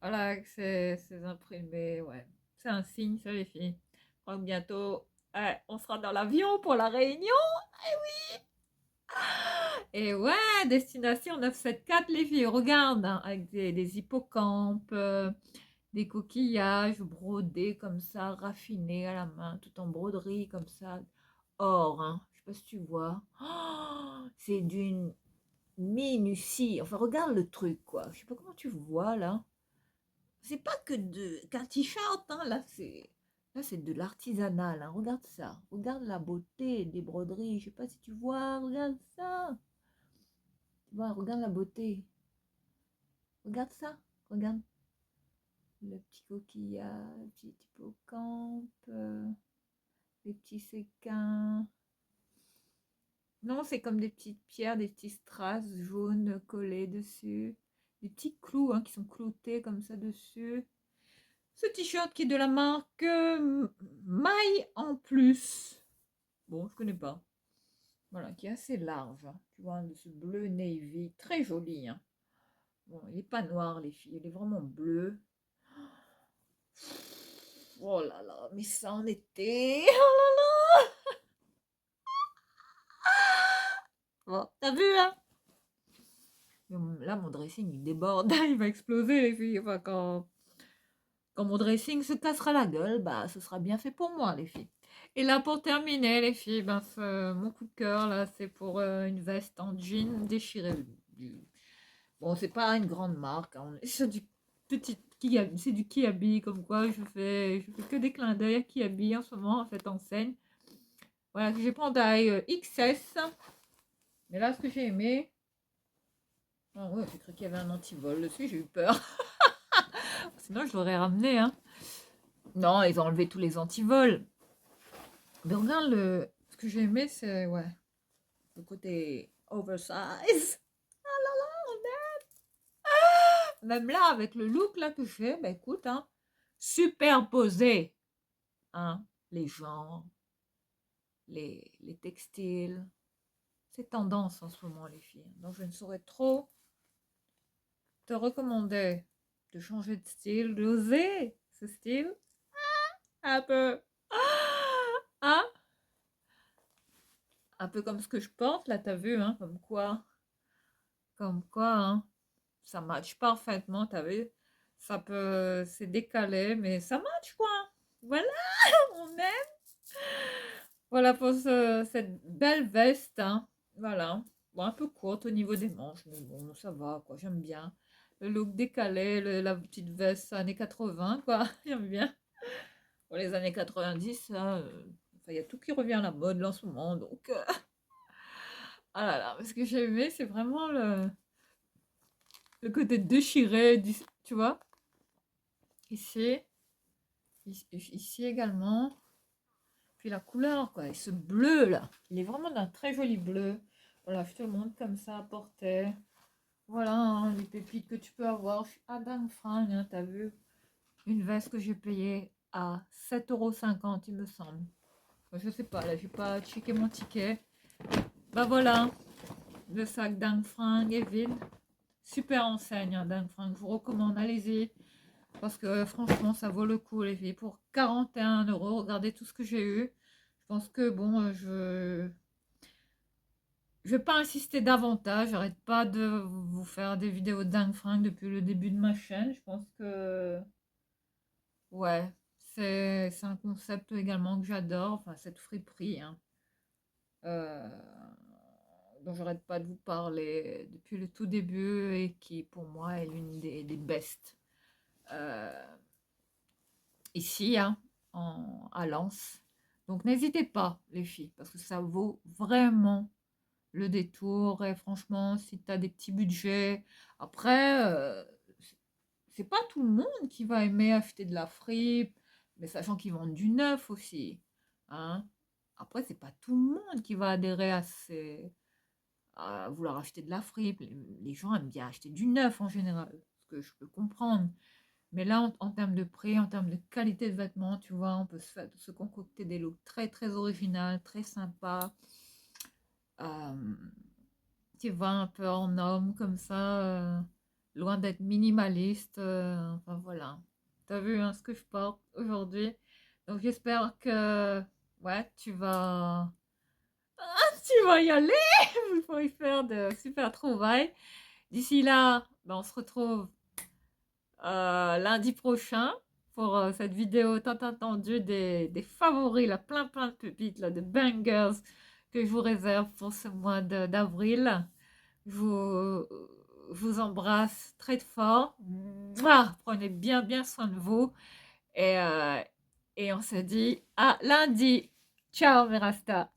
Voilà, avec ces imprimés, ouais. C'est un signe, ça, les filles. Je crois que bientôt, ouais, on sera dans l'avion pour la Réunion. Eh oui! Et ouais, destination 974, les filles. Regarde, hein, avec des hippocampes, des coquillages brodés comme ça, raffinés à la main, tout en broderie comme ça. Or, hein. Je sais pas si tu vois. Oh, c'est d'une minutie. Enfin, regarde le truc, quoi. Je sais pas comment tu vois, là. C'est pas que qu'un t-shirt, hein. Là c'est de l'artisanal, hein. Regarde ça. Regarde la beauté des broderies. Je sais pas si tu vois. Regarde ça. Tu vois, regarde la beauté. Regarde ça, regarde. Le petit coquillage, le petit hippocampe, les petits séquins. Non, c'est comme des petites pierres, des petits strass jaunes collés dessus. Des petits clous qui sont cloutés comme ça dessus. Ce t-shirt qui est de la marque Maille en plus. Bon, je connais pas. Voilà, qui est assez large. Tu vois, de ce bleu navy, très joli. Bon, il n'est pas noir, les filles, il est vraiment bleu. Oh là là, mais ça en était. Oh là là. Bon, t'as vu, hein? Là, mon dressing, il déborde. Il va exploser, les filles. Enfin, quand mon dressing se cassera la gueule, bah, ce sera bien fait pour moi, les filles. Et là, pour terminer, les filles, ben, mon coup de cœur, là, c'est pour une veste en jean déchirée. Bon, c'est pas une grande marque. C'est du petit c'est du Kiabi, comme quoi je fais que des clins d'œil à Kiabi en ce moment, en cette enseigne. Voilà, que j'ai pris en taille XS. Mais là, ce que j'ai aimé. Ah ouais, j'ai cru qu'il y avait un antivol dessus, j'ai eu peur. Sinon, je l'aurais ramené, hein. Non, ils ont enlevé tous les antivols. Mais regarde, ce que j'ai aimé, c'est ouais, le côté oversize. Ah là là, même là, avec le look là que je fais, bah écoute, superposer les genres, les textiles. C'est tendance en ce moment, les filles. Donc, je ne saurais trop te recommander de changer de style, d'oser ce style un peu. Hein? Un peu comme ce que je porte, là, t'as vu, comme quoi, ça match parfaitement, t'as vu? C'est décalé, mais ça match, quoi. Voilà, on aime. Voilà pour cette belle veste, voilà. Bon, un peu courte au niveau des manches, mais bon, ça va, quoi, j'aime bien. Le look décalé, la petite veste années 80, quoi, j'aime bien. Pour les années 90, enfin, il y a tout qui revient à la mode là, en ce moment, donc... ah là là, ce que j'ai aimé, c'est vraiment le côté déchiré, tu vois, ici, ici également. Puis la couleur, quoi, et ce bleu là, il est vraiment d'un très joli bleu. Voilà, je te le montre comme ça à portée. Voilà, les pépites que tu peux avoir. Je suis à dingue fringue, t'as vu? Une veste que j'ai payée à 7,50 €, il me semble. Enfin, je sais pas, là, j'ai pas checké mon ticket. Bah voilà, le sac dingue fringue est vide. Super enseigne, dingue fringue. Je vous recommande, allez-y. Parce que franchement, ça vaut le coup, les filles. Pour 41 €, regardez tout ce que j'ai eu. Je pense que bon, je vais pas insister davantage. J'arrête pas de vous faire des vidéos dingue fringue depuis le début de ma chaîne. Je pense que ouais, c'est un concept également que j'adore. Enfin, cette friperie, euh, dont j'arrête pas de vous parler depuis le tout début et qui pour moi est l'une des best euh, ici, à Lens. Donc n'hésitez pas, les filles, parce que ça vaut vraiment le détour. Et franchement, si tu as des petits budgets, après, c'est pas tout le monde qui va aimer acheter de la fripe, mais sachant qu'ils vendent du neuf aussi. Hein. Après, c'est pas tout le monde qui va adhérer à vouloir acheter de la fripe. Les gens aiment bien acheter du neuf en général, ce que je peux comprendre. Mais là, en termes de prix, en termes de qualité de vêtements, tu vois, on peut se concocter des looks très, très originaux, très sympas. Euh, Tu vois, un peu en homme, comme ça, loin d'être minimaliste. Enfin, voilà. T'as vu ce que je porte aujourd'hui. Donc, j'espère que, ouais, tu vas y aller pour y faire de super trouvailles. D'ici là, ben, on se retrouve lundi prochain pour cette vidéo tant attendue des favoris, là, plein de pépites, là, de bangers que je vous réserve pour ce mois d'avril. Je vous, je vous embrasse très fort. Mouah. Prenez bien soin de vous et, euh, et on se dit à lundi. Ciao mes Rastas.